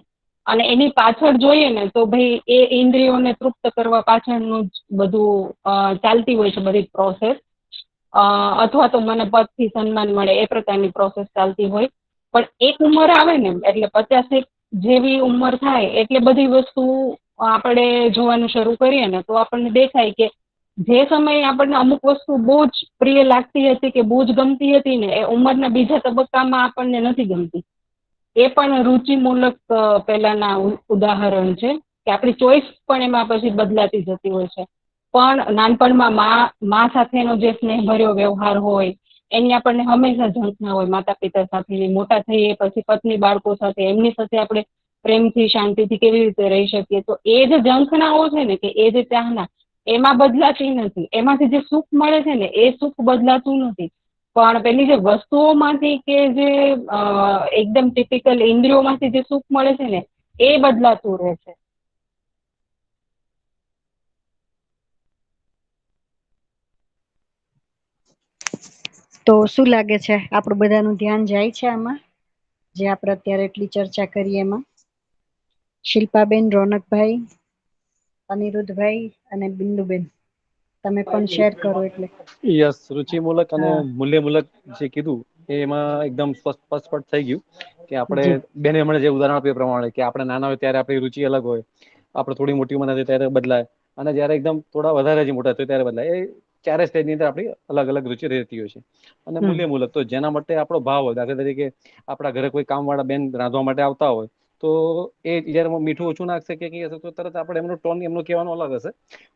અને એની પાછળ જોઈએ ને તો ભાઈ એ ઇન્દ્રિયોને તૃપ્ત કરવા પાછળનું જ બધું ચાલતી હોય છે બધી પ્રોસેસ. અથવા તો મને પદથી સન્માન મળે એ પ્રકારની પ્રોસેસ ચાલતી હોય. પણ એક ઉંમર આવે ને એટલે 50 જેવી ઉંમર થાય એટલે બધી વસ્તુ આપણે જોવાનું શરૂ કરીએ ને તો આપણને દેખાય કે જે સમયે આપણને અમુક વસ્તુ બહુ જ પ્રિય લાગતી હતી કે બહુ જ ગમતી હતી ને, એ ઉંમરના બીજા તબક્કામાં આપણને નથી ગમતી. એ પણ રુચિમૂલક પેલાના ઉદાહરણ છે કે આપણી ચોઈસ પણ એમાં પછી બદલાતી જતી હોય છે. પણ નાનપણમાં મા સાથેનો જે સ્નેહભર્યો વ્યવહાર હોય એની આપણને હંમેશા ઝંખના હોય, માતા પિતા સાથે. મોટા થઈએ પછી પત્ની બાળકો સાથે, એમની સાથે આપણે પ્રેમથી શાંતિથી કેવી રીતે રહી શકીએ. તો એ જે ઝંખનાઓ છે ને, કે એ જે ચાહના એમાં બદલાતી નથી. એમાંથી જે સુખ મળે છે ને એ સુખ બદલાતું નથી. પણ પેલી જે વસ્તુઓમાંથી કે જે એકદમ ટિપિકલ ઇન્દ્રિયોમાંથી જે સુખ મળે છે ને એ બદલાતું રહે છે. તો શું લાગે છે, આપણું બધાનું ધ્યાન જાય છે આમાં, જે આપણે અત્યારે એટલી ચર્ચા કરીએ એમાં? શિલ્પાબેન, રોનકભાઈ, અનિરુદ્ધભાઈ અને બિંદુબેન, તમે પણ શેર કરો. એટલે યસ, રુચિમૂલક અને હા મૂલ્યમૂલક જે કીધું એમાં એકદમ સ્પષ્ટ થઈ ગયું કે આપણે જી બેને હમણાં જે ઉદાહરણ આપ્યું એ પ્રમાણે કે આપણે નાના હોય ત્યારે આપણી રુચિ અલગ હોય, આપણે થોડી મોટી ઉંમર થાય ત્યારે બદલાય, અને જયારે એકદમ થોડા વધારે મોટા થાય ત્યારે બદલાય. એ ચારે સ્ટેજની અંદર આપણી અલગ અલગ રુચિ રહેતી હોય છે. અને મૂલ્યમૂલક તો જેના માટે આપણો ભાવ હોય. દાખલા તરીકે આપણા ઘરે કોઈ કામવાળા બેન રાંધવા માટે આવતા હોય તો એ જયારે મીઠું ઓછું નાખશે કે કઈ હશે તો તરત આપણે એમનો ટોન એમનો કહેવાનો અલગ હશે.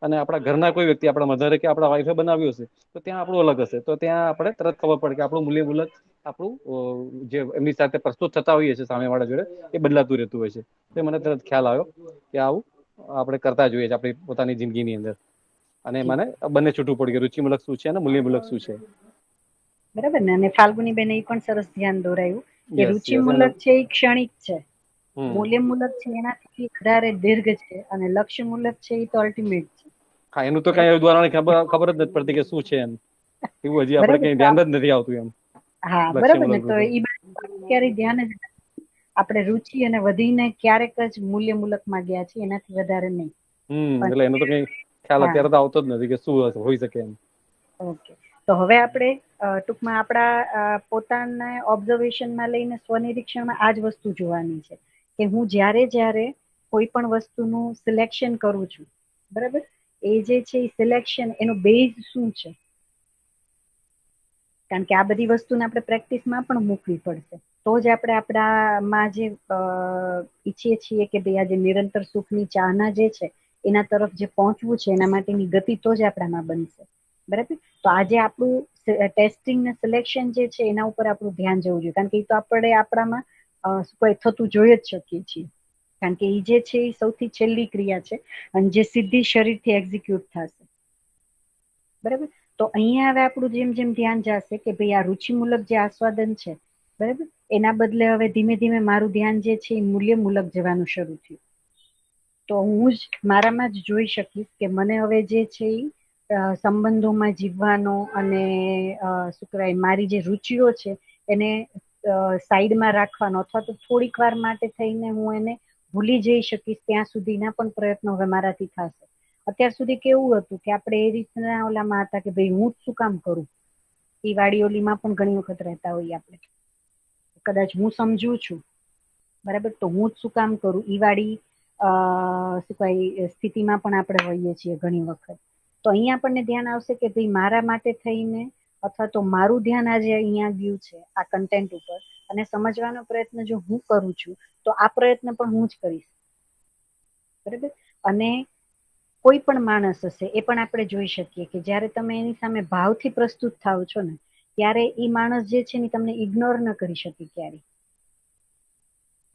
અને આપણા ઘરના કોઈ વ્યક્તિ, આપણા મધરે કે આપણા વાઈફે બનાવ્યું હશે તો ત્યાં આપણું અલગ હશે. તો ત્યાં આપણે તરત ખબર પડે કે આપણું મૂલ્યમૂલક, આપણું જે એમની સાથે પ્રસ્તુત થતા હોઈએ છીએ સામેવાળા જોડે, એ બદલાતું રહેતું હોય છે. તો મને તરત ખ્યાલ આવ્યો કે આવું આપણે કરતા જોઈએ છીએ આપણી પોતાની જિંદગીની અંદર. અને જી મને બંને છૂટું પડી ગયું, રુચિમૂલક શું છે અને મૂલ્યમૂલક શું છે. બરાબર ને. અને ફાલ્ગુની બેન એ પણ સરસ ધ્યાન દોરાયું કે યસ યસ એમને રુચિમૂલક છે એ ક્ષણિક છે, હમ મૂલ્યમૂલક છે એનાથી વધારે દીર્ઘ છે, અને લક્ષ્યમૂલક છે એ તો અલ્ટિમેટ છે. હા, એનું તો કઈ બરાબર ઉદાહરણ ખબર જ નથી પડતી કે શું છે એમ. એવું હજી આપડે બરાબર કઈ તો ધ્યાન જ નથી આવતું એમ. હા, બરાબર ને. લક્ષ્યમૂલક તો એ ક્યારેય ધ્યાન જ આપણે રુચિ અને વધીને ક્યારેક જ મૂલ્યમૂલકમાં ગયા છીએ, એનાથી વધારે નહીં. એટલે એનો તો કઈ ખ્યાલ હા, અત્યારે તો આવતો જ નથી કે શું હોઈ શકે એમ. ઓકે. તો હવે આપણે ટૂંકમાં આપણા પોતાના ઓબ્ઝર્વેશનમાં લઈને સ્વનિરીક્ષણમાં આ જ વસ્તુ જોવાની છે કે હું જ્યારે કોઈ પણ વસ્તુનું સિલેક્શન કરું છું, બરાબર, એ જે છે એ સિલેક્શન એનો બેઝ શું છે? કારણ કે આ બધી વસ્તુને આપણે પ્રેક્ટિસમાં પણ મૂકવી પડશે. તો જ આપણે આપણામાં જે ઈચ્છીએ છીએ કે ભાઈ આ જે નિરંતર સુખની ચાહના જે છે એના તરફ જે પહોંચવું છે એના માટેની ગતિ તો જ આપણામાં બનશે. બરાબર. તો આજે આપણું ટેસ્ટિંગ ને સિલેક્શન જે છે એના ઉપર આપણું ધ્યાન જવું જોઈએ. કારણ કે એ તો આપણે આપણામાં કોઈ થતું જોઈ જ શકીએ છીએ. કારણ કે એ જે છે એ સૌથી છેલ્લી ક્રિયા છે અને જે સીધી શરીરથી એક્ઝિક્યુટ થશે. બરાબર. તો અહીંયા હવે આપણું જેમ જેમ ધ્યાન જશે કે ભાઈ આ રુચિમૂલક જે આસ્વાદન છે, બરાબર, એના બદલે હવે ધીમે ધીમે મારું ધ્યાન જે છે એ મૂલ્યમૂલક જવાનું શરૂ થયું. તો હું જ મારામાં જ જોઈ શકીશ કે મને હવે જે છે એ સંબંધોમાં જીવવાનો અને શું કહેવાય, મારી જે રુચિઓ છે એને સાઈડમાં રાખવાનો, અથવા તો થોડીક વાર માટે થઈને હું એને ભૂલી જઈ શકીશ ત્યાં સુધીના પણ પ્રયત્નો હવે મારાથી થશે. અત્યાર સુધી કેવું હતું કે આપણે એ રીતના ઓલામાં હતા કે ભાઈ હું જ શું કામ કરું. એ વાડીઓલીમાં પણ ઘણી વખત રહેતા હોઈએ આપણે. કદાચ હું સમજુ છું, બરાબર, તો હું જ શું કામ કરું ઈ વાળી શું કહેવાય સ્થિતિમાં પણ આપણે હોઈએ છીએ ઘણી વખત. તો અહીંયા આપણને ધ્યાન આવશે કે ભાઈ મારા માટે થઈને, અથવા તો મારું ધ્યાન આજે અહીંયા ગયું છે આ કન્ટેન્ટ ઉપર, અને સમજવાનો પ્રયત્ન જો હું કરું છું તો આ પ્રયત્ન પણ હું જ કરીશ. બરાબર. અને કોઈ પણ માણસ હશે એ પણ આપણે જોઈ શકીએ કે જ્યારે તમે એની સામે ભાવથી પ્રસ્તુત થાવ છો ને ત્યારે એ માણસ જે છે ને તમને ઇગ્નોર ન કરી શકે ક્યારેય.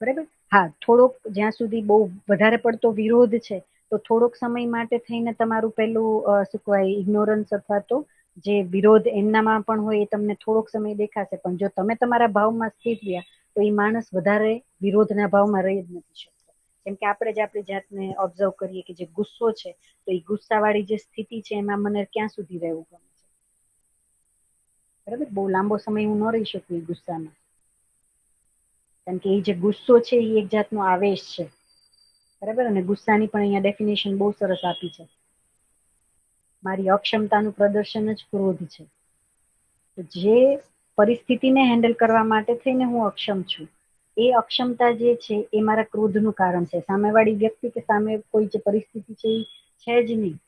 બરાબર. હા, થોડોક જ્યાં સુધી બહુ વધારે પડતો વિરોધ છે તો થોડોક સમય માટે થઈને તમારું પેલું શું કહેવાય ઇગ્નોરન્સ અથવા તો જે વિરોધ એમનામાં પણ હોય એ તમને થોડોક સમય દેખાશે, પણ જો તમે તમારા ભાવમાં સ્થિત રહ્યા તો એ માણસ વધારે વિરોધના ભાવમાં રહી જ નથી શકતો. કેમ કે આપણે જ આપણી જાતને ઓબ્ઝર્વ કરીએ કે જે ગુસ્સો છે તો એ ગુસ્સાવાળી જે સ્થિતિ છે એમાં મને ક્યાં સુધી રહેવું ગમે છે. બરાબર, બહુ લાંબો સમય હું ન રહી શકું એ ગુસ્સામાં, કારણ કે એ જે ગુસ્સો છે એ એક જાતનો આવેશ છે. બરાબર, અને ગુસ્સાની પણ અહીંયા ડેફિનેશન બહુ સરસ આપી છે. મારી અક્ષમતાનું પ્રદર્શન જ ક્રોધ છે. તો જે પરિસ્થિતિને હેન્ડલ કરવા માટે થઈને હું અક્ષમ છું, એ અક્ષમતા જે છે એ મારા ક્રોધનું કારણ છે. સામેવાળી વ્યક્તિ કે સામે કોઈ જે પરિસ્થિતિ છે એ છે જ નહીં,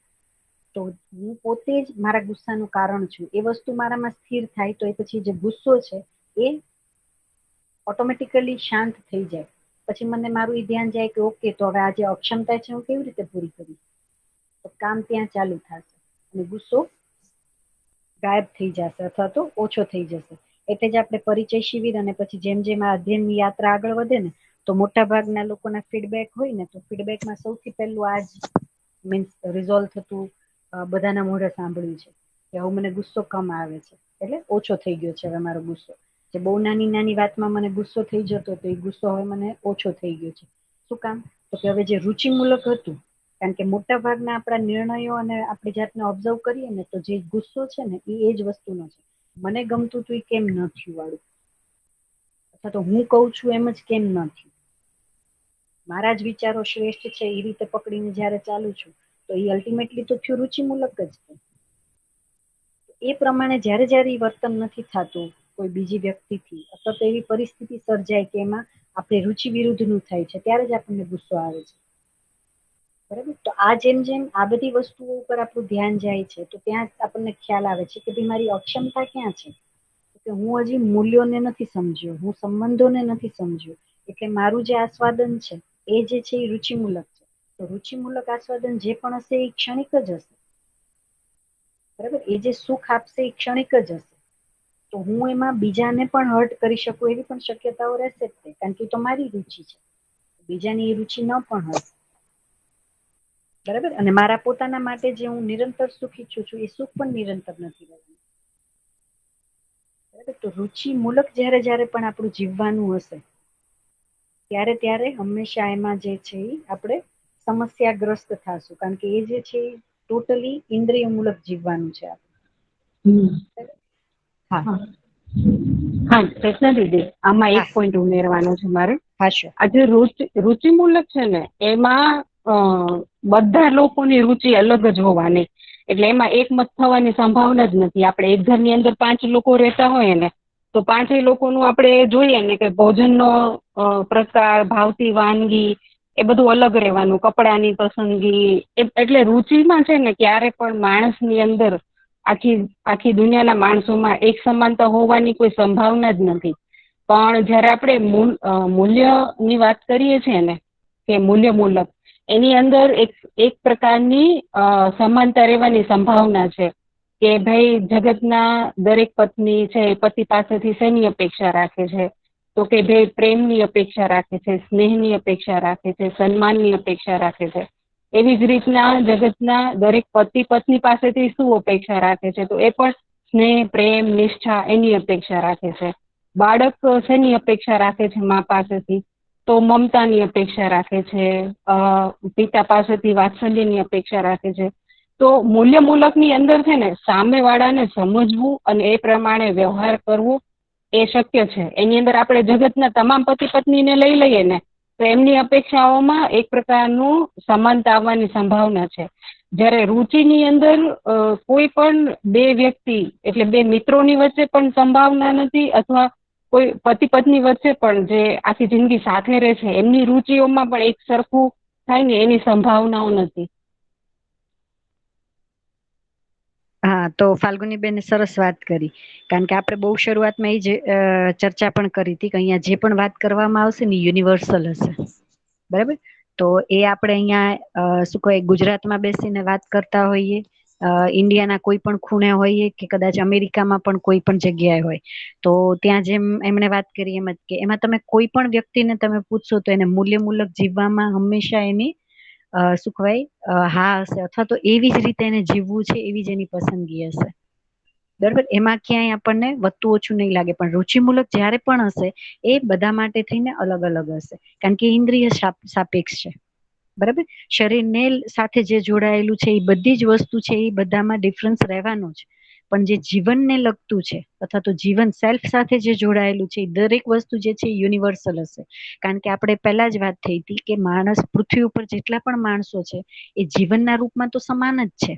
તો હું પોતે જ મારા ગુસ્સાનું કારણ છું. એ વસ્તુ મારામાં સ્થિર થાય તો એ પછી જે ગુસ્સો છે એ ઓટોમેટિકલી શાંત થઈ જાય. પછી મને મારું એ ધ્યાન જાય કે ઓકે, તો હવે આ જે અક્ષમતા છે હું કેવી રીતે પૂરી કરીશ, તો કામ ત્યાં ચાલુ થશે અને ગુસ્સો ગાયબ થઈ જશે અથવા તો ઓછો થઈ જશે. એટલે જ આપણે પરિચય શિબિર અને પછી જેમ જેમ આ અધ્યયનની યાત્રા આગળ વધે ને તો મોટા ભાગના લોકોના ફીડબેક હોય ને તો ફીડબેકમાં સૌથી પહેલું આ જ મીન્સ રિઝોલ્વ થતું બધાના મોઢે સાંભળ્યું છે કે હવે મને ગુસ્સો કમ આવે છે, એટલે ઓછો થઈ ગયો છે હવે મારો ગુસ્સો. જે બહુ નાની નાની વાતમાં મને ગુસ્સો થઈ જતો તો એ ગુસ્સો હવે મને ઓછો થઈ ગયો છે. શું કામ? તો કે હવે જે રુચિમૂલક હતું, કારણ કે મોટા ભાગના આપણા નિર્ણયો અને આપણી જાતને ઓબ્ઝર્વ કરીએ ને તો જે ગુસ્સો છે ને એ જ વસ્તુનો છે. મને ગમતું તું એ કેમ ન થયું વાળું, અથવા તો હું કઉ છું એમ જ કેમ ન થયું, મારા જ વિચારો શ્રેષ્ઠ છે એ રીતે પકડીને જયારે ચાલુ છું તો એ અલ્ટિમેટલી તો થયું રુચિમૂલક જ. એ પ્રમાણે જ્યારે જ્યારે એ વર્તન નથી થતું કોઈ બીજી વ્યક્તિથી અથવા તો એવી પરિસ્થિતિ સર્જાય કે એમાં આપણે રુચિ વિરુદ્ધનું થાય છે ત્યારે જ આપણને ગુસ્સો આવે છે. બરાબર, તો આ જેમ જેમ આ બધી વસ્તુઓ ઉપર આપણું ધ્યાન જાય છે તો ત્યાં આપણને ખ્યાલ આવે છે કે ભાઈ મારી અક્ષમતા ક્યાં છે, કે હું હજી મૂલ્યોને નથી સમજ્યો, હું સંબંધોને નથી સમજ્યો, એટલે મારું જે આસ્વાદન છે એ જે છે એ રુચિમૂલક છે. તો રુચિમૂલક આસ્વાદન જે પણ હશે એ ક્ષણિક જ હશે. બરાબર, એ જે સુખ આપશે એ ક્ષણિક જ હશે. તો હું એમાં બીજાને પણ હર્ટ કરી શકું એવી પણ શક્યતાઓ રહેશે જ તે, કારણ કે તો મારી રુચિ છે, બીજાની એ રુચિ ન પણ હોય. બરાબર, અને મારા પોતાના માટે જે હું નિરંતર સુખ ઈચ્છું છું એ સુખ પણ નિરંતર નથી રહેવાનું. બરાબર, તો રુચિ મૂલક જ્યારે જ્યારે પણ આપણું જીવવાનું હશે ત્યારે ત્યારે હંમેશા એમાં જે છે એ આપણે સમસ્યાગ્રસ્ત થશું, કારણ કે એ જે છે ટોટલી ઇન્દ્રિય મૂલક જીવવાનું છે આપણે. હા હા, કૃષ્ણ દીદી, આમાં એક હા પોઈન્ટ ઉમેરવાનો છે મારે. હા sure. આજે રુચિમૂલક છે ને એમાં બધા લોકોની રુચિ અલગ જ હોવાની, એટલે એમાં એકમત થવાની સંભાવના જ નથી. આપણે એક ઘરની અંદર 5 લોકો રહેતા હોય ને તો 5 લોકોનું આપણે જોઈએ ને કે ભોજનનો પ્રકાર, ભાવતી વાનગી એ બધું અલગ રહેવાનું, કપડાની પસંદગી, એટલે રુચિમાં છે ને ક્યારે પણ માણસની અંદર આખી દુનિયાના માણસોમાં એક સમાનતા હોવાની કોઈ સંભાવના જ નથી. પણ જયારે આપણે મૂલ્યની વાત કરીએ છીએ ને કે મૂલ્યમૂલક, એની અંદર એક પ્રકારની સમાનતા રહેવાની સંભાવના છે કે ભાઈ જગતના દરેક પત્ની છે પતિ પાસેથી શેની અપેક્ષા રાખે છે, તો કે ભાઈ પ્રેમની અપેક્ષા રાખે છે, સ્નેહની અપેક્ષા રાખે છે, સન્માનની અપેક્ષા રાખે છે. એવી જ રીતના જગતના દરેક પતિ પત્ની પાસેથી શું અપેક્ષા રાખે છે, તો એ પણ સ્નેહ, પ્રેમ, નિષ્ઠા એની અપેક્ષા રાખે છે. બાળક શેની અપેક્ષા રાખે છે મા પાસેથી, તો મમતાની અપેક્ષા રાખે છે, પિતા પાસેથી વાત્સલ્યની અપેક્ષા રાખે છે. તો મૂલ્યમૂલકની અંદર છે ને સામેવાળાને સમજવું અને એ પ્રમાણે વ્યવહાર કરવો એ શક્ય છે. એની અંદર આપણે જગતના તમામ પતિ પત્નીને લઈ લઈએ ને તો એમની અપેક્ષાઓમાં એક પ્રકારનું સમાનતા આવવાની સંભાવના છે. જ્યારે રુચિની અંદર કોઈ પણ 2 વ્યક્તિ એટલે 2 મિત્રોની વચ્ચે પણ સંભાવના નથી, અથવા કોઈ પતિ પત્ની વચ્ચે પણ જે આખી જિંદગી સાથે રહે છે એમની રુચિઓમાં પણ એક સરખું થાય ને એની સંભાવનાઓ નથી. હા, તો ફાલ્ગુનીબેને સરસ વાત કરી, કારણ કે આપણે બહુ શરૂઆતમાં એ જ ચર્ચા પણ કરી હતી કે અહીંયા જે પણ વાત કરવામાં આવશે ને યુનિવર્સલ હશે. બરાબર, તો એ આપણે અહીંયા શું કહે ગુજરાતમાં બેસીને વાત કરતા હોઈએ ઇન્ડિયાના કોઈ પણ ખૂણે હોઈએ કે કદાચ અમેરિકામાં પણ કોઈ પણ જગ્યાએ હોય, તો ત્યાં જેમ એમણે વાત કરી એમ જ કે એમાં તમે કોઈ પણ વ્યક્તિને તમે પૂછશો તો એને મૂલ્યમૂલક જીવવામાં હંમેશા એની શું કહેવાય હા હશે, અથવા તો એવી જ રીતે એને જીવવું છે એવી જ એની પસંદગી હશે. બરાબર, એમાં ક્યાંય આપણને વધતું ઓછું નહીં લાગે. પણ રુચિમૂલક જ્યારે પણ હશે એ બધા માટે થઈને અલગ અલગ હશે, કારણ કે ઇન્દ્રિય સાપેક્ષ છે. બરાબર, શરીરને સાથે જે જોડાયેલું છે એ બધી જ વસ્તુ છે એ બધામાં ડિફરન્સ રહેવાનો જ, પણ જે જીવનને લગતું છે અથવા તો જીવન સેલ્ફ સાથે જે જોડાયેલું છે એ દરેક વસ્તુ જે છે એ યુનિવર્સલ હશે. કારણ કે આપણે પહેલા જ વાત થઈ હતી કે માણસ પૃથ્વી ઉપર જેટલા પણ માણસો છે એ જીવનના રૂપમાં તો સમાન જ છે,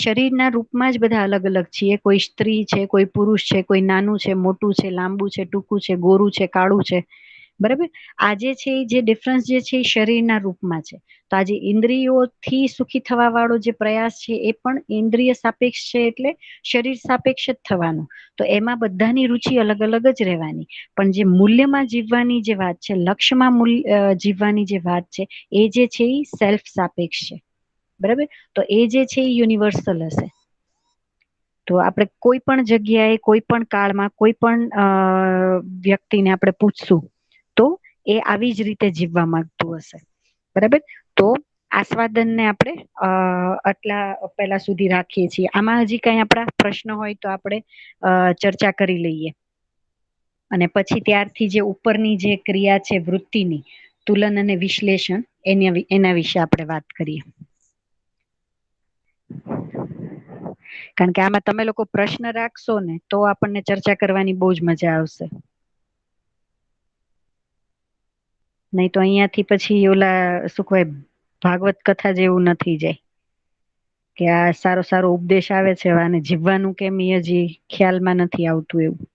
શરીરના રૂપમાં જ બધા અલગ અલગ છીએ. કોઈ સ્ત્રી છે, કોઈ પુરુષ છે, કોઈ નાનું છે, મોટું છે, લાંબુ છે, ટૂંકું છે, ગોરું છે, કાળું છે. બરાબર, આજે છે જે ડિફરન્સ જે છે એ શરીરના રૂપમાં છે. તો આજે ઇન્દ્રિયોથી સુખી થવા વાળો જે પ્રયાસ છે એ પણ ઇન્દ્રિય સાપેક્ષ છે, એટલે શરીર સાપેક્ષ જ થવાનું. તો એમાં બધાની રુચિ અલગ અલગ જ રહેવાની. પણ જે મૂલ્યમાં જીવવાની જે વાત છે, લક્ષ્યમાં જીવવાની જે વાત છે, એ જે છે એ સેલ્ફ સાપેક્ષ છે. બરાબર, તો એ જે છે એ યુનિવર્સલ હશે. તો આપણે કોઈ પણ જગ્યાએ, કોઈ પણ કાળમાં, કોઈ પણ વ્યક્તિને આપણે પૂછશું તો એ આવી જ રીતે જીવવા માંગતું હશે. બરાબર, તો આસ્વાદનને આપણે આટલા પહેલા સુધી રાખીએ છીએ. આમાં હજી કઈ આપણા પ્રશ્ન હોય તો આપણે ચર્ચા કરી લઈએ, અને પછી ત્યારથી જે ઉપરની જે ક્રિયા છે વૃત્તિની, તુલન અને વિશ્લેષણ, એના વિશે આપણે વાત કરીએ. કારણ કે આમાં તમે લોકો પ્રશ્ન રાખશો ને તો આપણને ચર્ચા કરવાની બહુ જ મજા આવશે. નહીં તો અહીંયાથી પછી ઓલા શું કહેવાય ભાગવત કથા જેવું નથી જાય કે આ સારો સારો ઉપદેશ આવે છે અને જીવવાનું કેમ એ હજી ખ્યાલમાં નથી આવતું એવું.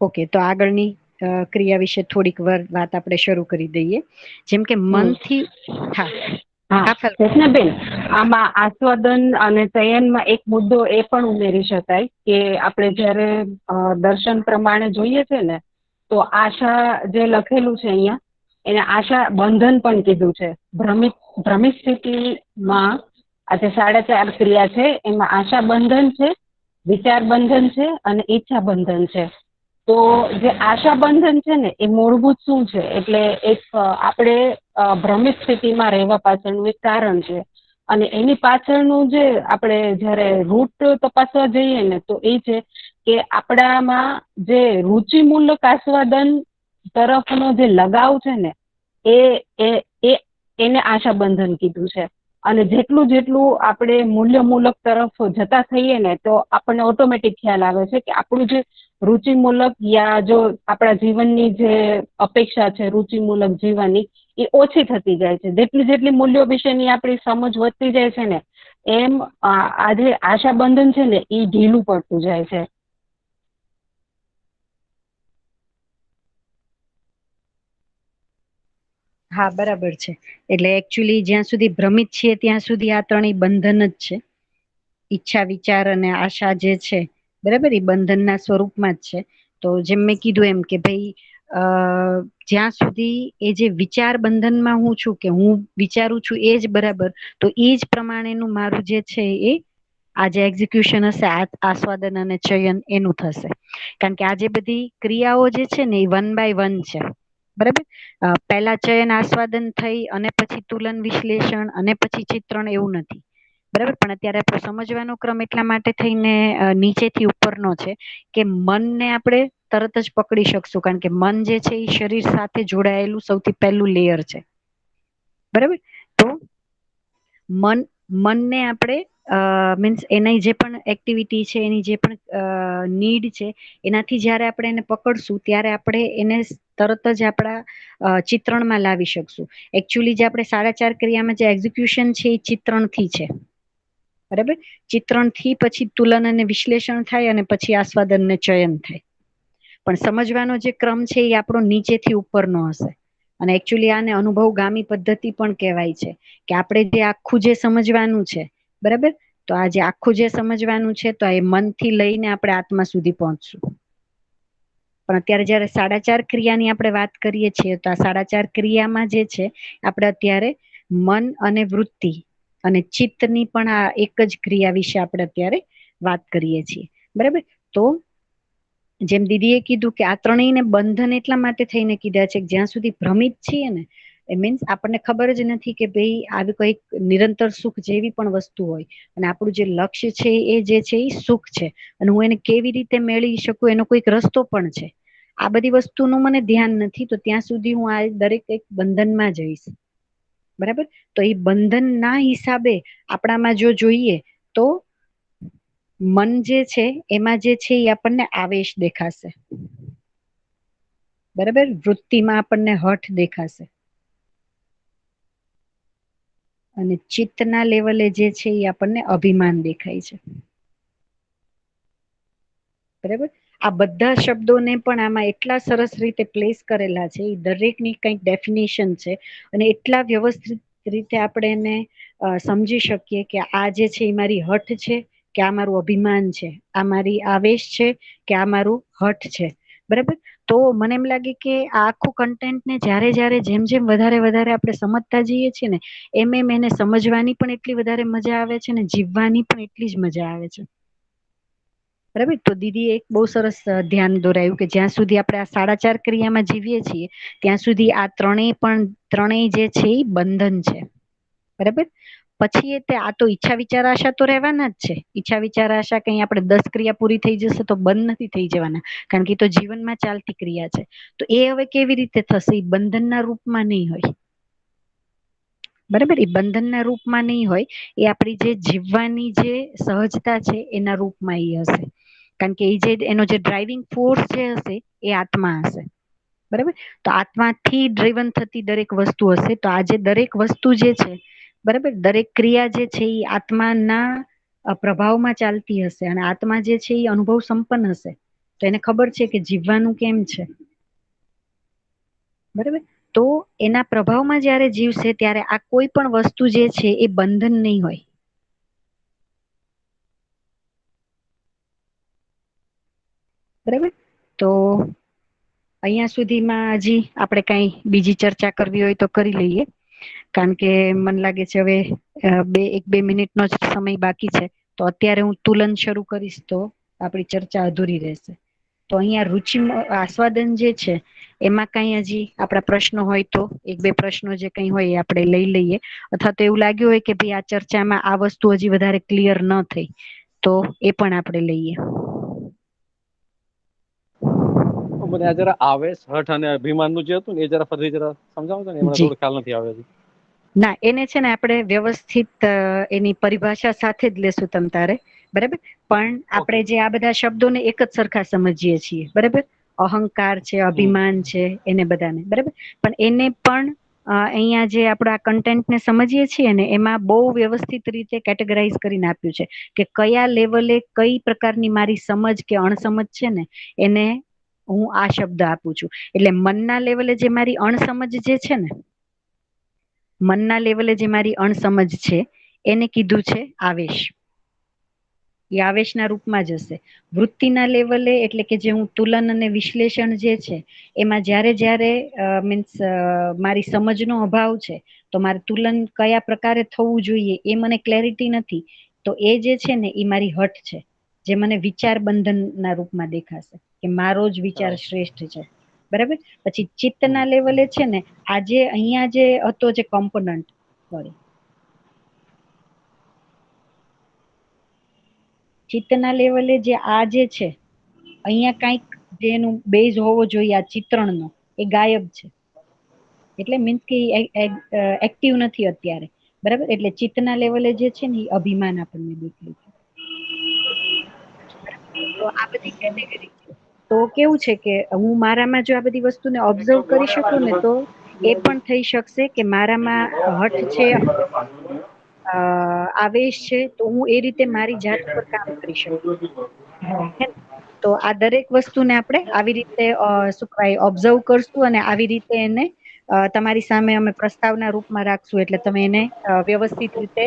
ઓકે, તો આગળની ક્રિયા વિશે થોડીક વાર વાત આપણે શરૂ કરી દઈએ. જેમ કે મનથી બેન, આમાં આસ્વાદન અને ચયનમાં એક મુદ્દો એ પણ ઉમેરી શકાય કે આપણે જયારે દર્શન પ્રમાણે જોઈએ છે ને, તો આશા જે લખેલું છે અહીંયા, એને આશા બંધન પણ કીધું છે. ભ્રમિત સ્થિતિમાં આજે 4.5 ક્રિયા છે, એમાં આશા બંધન છે, વિચાર બંધન છે અને ઈચ્છા બંધન છે. તો જે આશા બંધન છે ને એ મૂળભૂત શું છે, એટલે એક આપણે ભ્રમિત સ્થિતિમાં રહેવા પાછળનું એક કારણ છે. અને એની પાછળનું જે આપણે જયારે રૂટ તપાસવા જઈએ ને, તો એ છે કે આપણામાં જે રુચિમૂલક આસ્વાદન તરફનો જે લગાવ છે ને, એને આશા બંધન કીધું છે. અને જેટલું આપણે મૂલ્યમૂલક તરફ જતા થઈએ ને, તો આપણને ઓટોમેટિક ખ્યાલ આવે છે કે આપણું જે રુચિમૂલક યા જો આપણા જીવનની જે અપેક્ષા છે રુચિમૂલક જીવનની, એ ઓછી થતી જાય છે. જેટલી મૂલ્યો વિશેની આપણી સમજ વધતી જાય છે ને, એમ આજે આશા બંધન છે ને એ ઢીલું પડતું જાય છે. હા, બરાબર છે. એટલે એકચ્યુઅલી જ્યાં સુધી ભ્રમિત છીએ ત્યાં સુધી આ ત્રણેય બંધન જ છે. ઈચ્છા, વિચાર અને આશા જે છે, બરાબર, એ બંધનના સ્વરૂપમાં જ છે. તો જેમ મેં કીધું એમ કે ભાઈ જ્યાં સુધી એ જે વિચાર બંધનમાં હું છું કે હું વિચારું છું એ જ બરાબર, તો એ જ પ્રમાણેનું મારું જે છે એ આ જે એક્ઝિક્યુશન હશે, આસ્વાદન અને ચયન એનું થશે. કારણ કે આ જે બધી ક્રિયાઓ જે છે ને એ 1 by 1 છે. બરાબર, પહેલા ચયન આસ્વાદન થઈ અને પછી તુલન વિશ્લેષણ અને પછી ચિત્રણ, એવું નથી. બરાબર, પણ અત્યારે આપણે સમજવાનો ક્રમ એટલા માટે થઈને નીચેથી ઉપરનો છે કે મનને આપણે તરત જ પકડી શકશું, કારણ કે મન જે છે એ શરીર સાથે જોડાયેલું સૌથી પહેલું લેયર છે. બરાબર, તો મનને આપણે મીન્સ એની જે પણ એક્ટિવિટી છે, એની જે પણ નીડ છે, એનાથી જયારે આપણે એને પકડશું ત્યારે આપણે એને તરત જ આપણા ચિત્રણમાં લાવી શકશું. એકચ્યુઅલી જે આપણે 4.5 ક્રિયામાં જે એક્ઝિક્યુશન છે એ ચિત્રણથી છે. બરાબર, ચિત્રણથી પછી તુલન અને વિશ્લેષણ થાય અને પછી આસ્વાદન ને ચયન થાય. પણ સમજવાનો જે ક્રમ છે એ આપણો નીચેથી ઉપરનો હશે. અને એકચ્યુઅલી આને અનુભવગામી પદ્ધતિ પણ કહેવાય છે, કે આપણે જે આખું જે સમજવાનું છે, બરાબર, તો આ જે આખું જે સમજવાનું છે તો એ મનથી લઈને આપણે આત્મા સુધી પહોંચશું. પણ અત્યારે જયારે 4.5 ક્રિયાની આપણે વાત કરીએ છીએ તો આ 4.5 ક્રિયામાં જે છે આપણે અત્યારે મન અને વૃત્તિ અને ચિત્તની પણ આ એક જ ક્રિયા વિશે આપણે અત્યારે વાત કરીએ છીએ. બરાબર. તો જેમ દીદીએ કીધું કે આ ત્રણેયને બંધન એટલા માટે થઈને કીધા છે કે જ્યાં સુધી ભ્રમિત છીએ ને, એ મીન્સ આપણને ખબર જ નથી કે ભાઈ આવી કઈક નિરંતર સુખ જેવી પણ વસ્તુ હોય અને આપણું જે લક્ષ્ય છે એ જે છે એ સુખ છે અને હું એને કેવી રીતે મેળવી શકું એનો કોઈક રસ્તો પણ છે. આ બધી વસ્તુનું મને ધ્યાન નથી, તો ત્યાં સુધી હું આ દરેક એક બંધનમાં જઈશ. બરાબર. તો એ બંધન ના હિસાબે આપણામાં જો જોઈએ તો મન જે છે એમાં જે છે એ આપણને આવેશ દેખાશે. બરાબર. વૃત્તિમાં આપણને હઠ દેખાશે અને ચિત્તના લેવલે જે છે એ આપણને અભિમાન દેખાય છે. બરાબર. આ બધા શબ્દોને પણ આમાં એટલા સરસ રીતે પ્લેસ કરેલા છે, એ દરેકની કંઈક ડેફિનેશન છે અને એટલા વ્યવસ્થિત રીતે આપણે એને સમજી શકીએ કે આ જે છે એ મારી હઠ છે કે આ મારું અભિમાન છે, આ મારી આવેશ છે કે આ મારું હઠ છે. બરાબર. તો મને એમ લાગે કે આ આખું કન્ટેન્ટને જ્યારે જેમ વધારે આપણે સમજતા જઈએ છીએ ને એમ એને સમજવાની પણ એટલી વધારે મજા આવે છે ને જીવવાની પણ એટલી જ મજા આવે છે. બરાબર. તો દીદી એક બહુ સરસ ધ્યાન દોરાયું કે જ્યાં સુધી આપણે આ 4.5 ક્રિયામાં જીવીએ છીએ ત્યાં સુધી આ ત્રણેય જે છે એ બંધન છે. બરાબર. પછી આ તો ઈચ્છા વિચાર આશા તો રહેવાના જ છે. ઈચ્છા વિચાર આશા કઈ આપણે 10 ક્રિયા પૂરી થઈ જશે તો બંધ નથી થઈ જવાના, કારણ કે એ તો જીવનમાં ચાલતી ક્રિયા છે. તો એ હવે કેવી રીતે થશે? એ બંધનના રૂપમાં નહીં હોય. બરાબર. એ બંધનના રૂપમાં નહીં હોય, એ આપણી જે જીવવાની જે સહજતા છે એના રૂપમાં એ હશે, કારણ કે એનો જે ડ્રાઈવિંગ ફોર્સ જે હશે એ આત્મા હશે. બરાબર. તો આત્માથી ડ્રીવન થતી દરેક વસ્તુ હશે. તો આ જે દરેક વસ્તુ જે છે, બરાબર, દરેક ક્રિયા જે છે એ આત્માના પ્રભાવમાં ચાલતી હશે અને આત્મા જે છે એ અનુભવ સંપન્ન હશે. તો એને ખબર છે કે જીવવાનું કેમ છે. બરાબર. તો એના પ્રભાવમાં જયારે જીવશે ત્યારે આ કોઈ પણ વસ્તુ જે છે એ બંધન નહીં હોય. બરાબર. તો અહીંયા સુધીમાં હજી આપણે કઈ બીજી ચર્ચા કરવી હોય તો કરી લઈએ, કારણ કે મને લાગે છે હવે 1-2 મિનિટનો જ સમય બાકી છે. તો અત્યારે હું તુલન શરૂ કરીશ તો આપણી ચર્ચા અધૂરી રહેશે. તો અહીંયા રુચિ આસ્વાદન જે છે એમાં કઈ હજી આપણા પ્રશ્નો હોય તો 1-2 પ્રશ્નો જે કઈ હોય એ આપણે લઈ લઈએ, અથવા તો એવું લાગ્યું હોય કે ભાઈ આ ચર્ચામાં આ વસ્તુ હજી વધારે ક્લિયર ન થઈ તો એ પણ આપણે લઈએ. મને આ જરા આવેશ, હઠ અને અભિમાનનું જે હતું ને એ જરા ફરીથી જરા સમજાવો ને, મને જી થોડો ખ્યાલ નથી આવ્યો. ના, એને છે ને આપણે વ્યવસ્થિત એની પરિભાષા સાથે જ લેશું તમ તારે. બરાબર. પણ ઓકે. આપણે જે આ બધા શબ્દોને એક જ સરખા સમજીએ છીએ. બરાબર. અહંકાર છે, અભિમાન છે, એને બધાને. બરાબર. પણ એને પણ અહીંયા જે આપણા કન્ટેન્ટને સમજીએ છીએ ને એમાં બહુ વ્યવસ્થિત રીતે કેટેગરાઇઝ કરીને આપ્યું છે કે કયા લેવલે કઈ પ્રકારની મારી સમજ કે અણસમજ છે ને એને હું આ શબ્દ આપું છું. એટલે મનના લેવલે જે મારી અણસમજ જે છે ને, મનના લેવલે જે મારી અણસમજ છે એને કીધું છે આવેશ. એ આવેશના રૂપમાં જ હશે. વૃત્તિના લેવલે એટલે કે જે હું તુલન અને વિશ્લેષણ જે છે એમાં જ્યારે મીન્સ મારી સમજનો અભાવ છે તો મારે તુલન કયા પ્રકારે થવું જોઈએ એ મને ક્લેરિટી નથી, તો એ જે છે ને એ મારી હઠ છે, જે મને વિચાર બંધનના રૂપમાં દેખાશે કે મારો જ વિચાર શ્રેષ્ઠ છે. બરાબર. પછી ચિત્તના લેવલે છે ને આજે અહીંયા જે હતો જે કોમ્પોનન્ટ, સોરી, ચિત્તના લેવલે જે આ જે છે અહીંયા કઈક જેનું બેઝ હોવો જોઈએ આ ચિત્રણનો, એ ગાયબ છે. એટલે મીન્સ કે એક્ટિવ નથી અત્યારે. બરાબર. એટલે ચિત્તના લેવલે જે છે ને એ અભિમાન આપણને દેખાય છે. તો આ બધી કેટેગરી છે. તો કેવું છે કે હું મારામાં જો આ બધી વસ્તુને ઓબ્ઝર્વ કરી શકું ને તો એ પણ થઈ શકશે કે મારામાં હઠ છે, આવેશ છે, તો હું એ રીતે મારી જાત ઉપર કામ કરી શકું. તો આ દરેક વસ્તુને આપણે આવી રીતે શું કહેવાય ઓબ્ઝર્વ કરશું અને આવી રીતે એને તમારી સામે અમે પ્રસ્તાવના રૂપમાં રાખશું, એટલે તમે એને વ્યવસ્થિત રીતે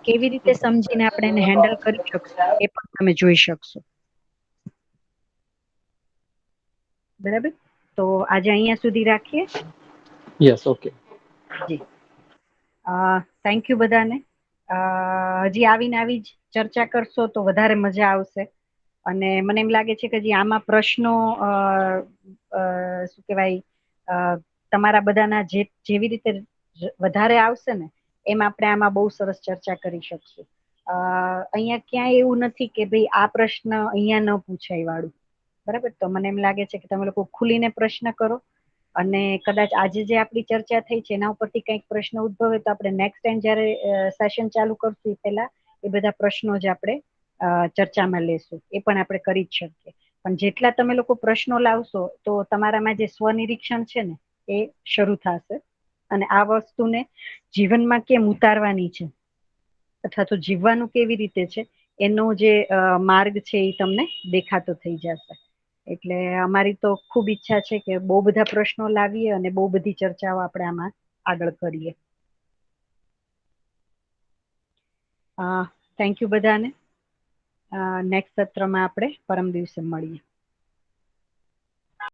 કેવી રીતે સમજીને આપણે એને હેન્ડલ કરી શકશું એ પણ તમે જોઈ શકશો. બરાબર, તો આજે અહીંયા સુધી રાખીએ. Yes, okay. જી, થેન્ક યુ બધાને. હજી આવીને આવી જ ચર્ચા કરશો તો વધારે મજા આવશે. અને મને એમ લાગે છે કે જે આમાં પ્રશ્નો શું કહેવાય, તમારા બધાના જેવી રીતે વધારે આવશે ને એમ આપણે આમાં બહુ સરસ ચર્ચા કરી શકશું. અહીંયા ક્યાંય એવું નથી કે ભાઈ આ પ્રશ્ન અહીંયા ન પૂછાય વાળું. બરાબર, તો મને એમ લાગે છે કે તમે લોકો ખુલીને પ્રશ્ન કરો. અને કદાચ આજે જે આપણી ચર્ચા થઈ છે એના ઉપરથી કંઈક પ્રશ્ન ઉદ્ભવે તો આપણે નેક્સ્ટ ટાઈમ જ્યારે સેશન ચાલુ કરશું એ પહેલા એ બધા પ્રશ્નો જ આપણે ચર્ચામાં લેશું. એ પણ આપણે કરી જ શકીએ. પણ જેટલા તમે લોકો પ્રશ્નો લાવશો તો તમારામાં જે સ્વનિરીક્ષણ છે ને એ શરૂ થશે. અને આ વસ્તુને જીવનમાં કેમ ઉતારવાની છે અથવા તો જીવવાનું કેવી રીતે છે એનો જે માર્ગ છે એ તમને દેખાતો થઈ જશે. એટલે અમારી તો ખૂબ ઈચ્છા છે કે બહુ બધા પ્રશ્નો લાવીએ અને બહુ બધી ચર્ચાઓ આપણે આમાં આગળ કરીએ. થેન્ક યુ બધાને. નેક્સ્ટ સત્રમાં આપણે પરમ દિવસે મળીએ.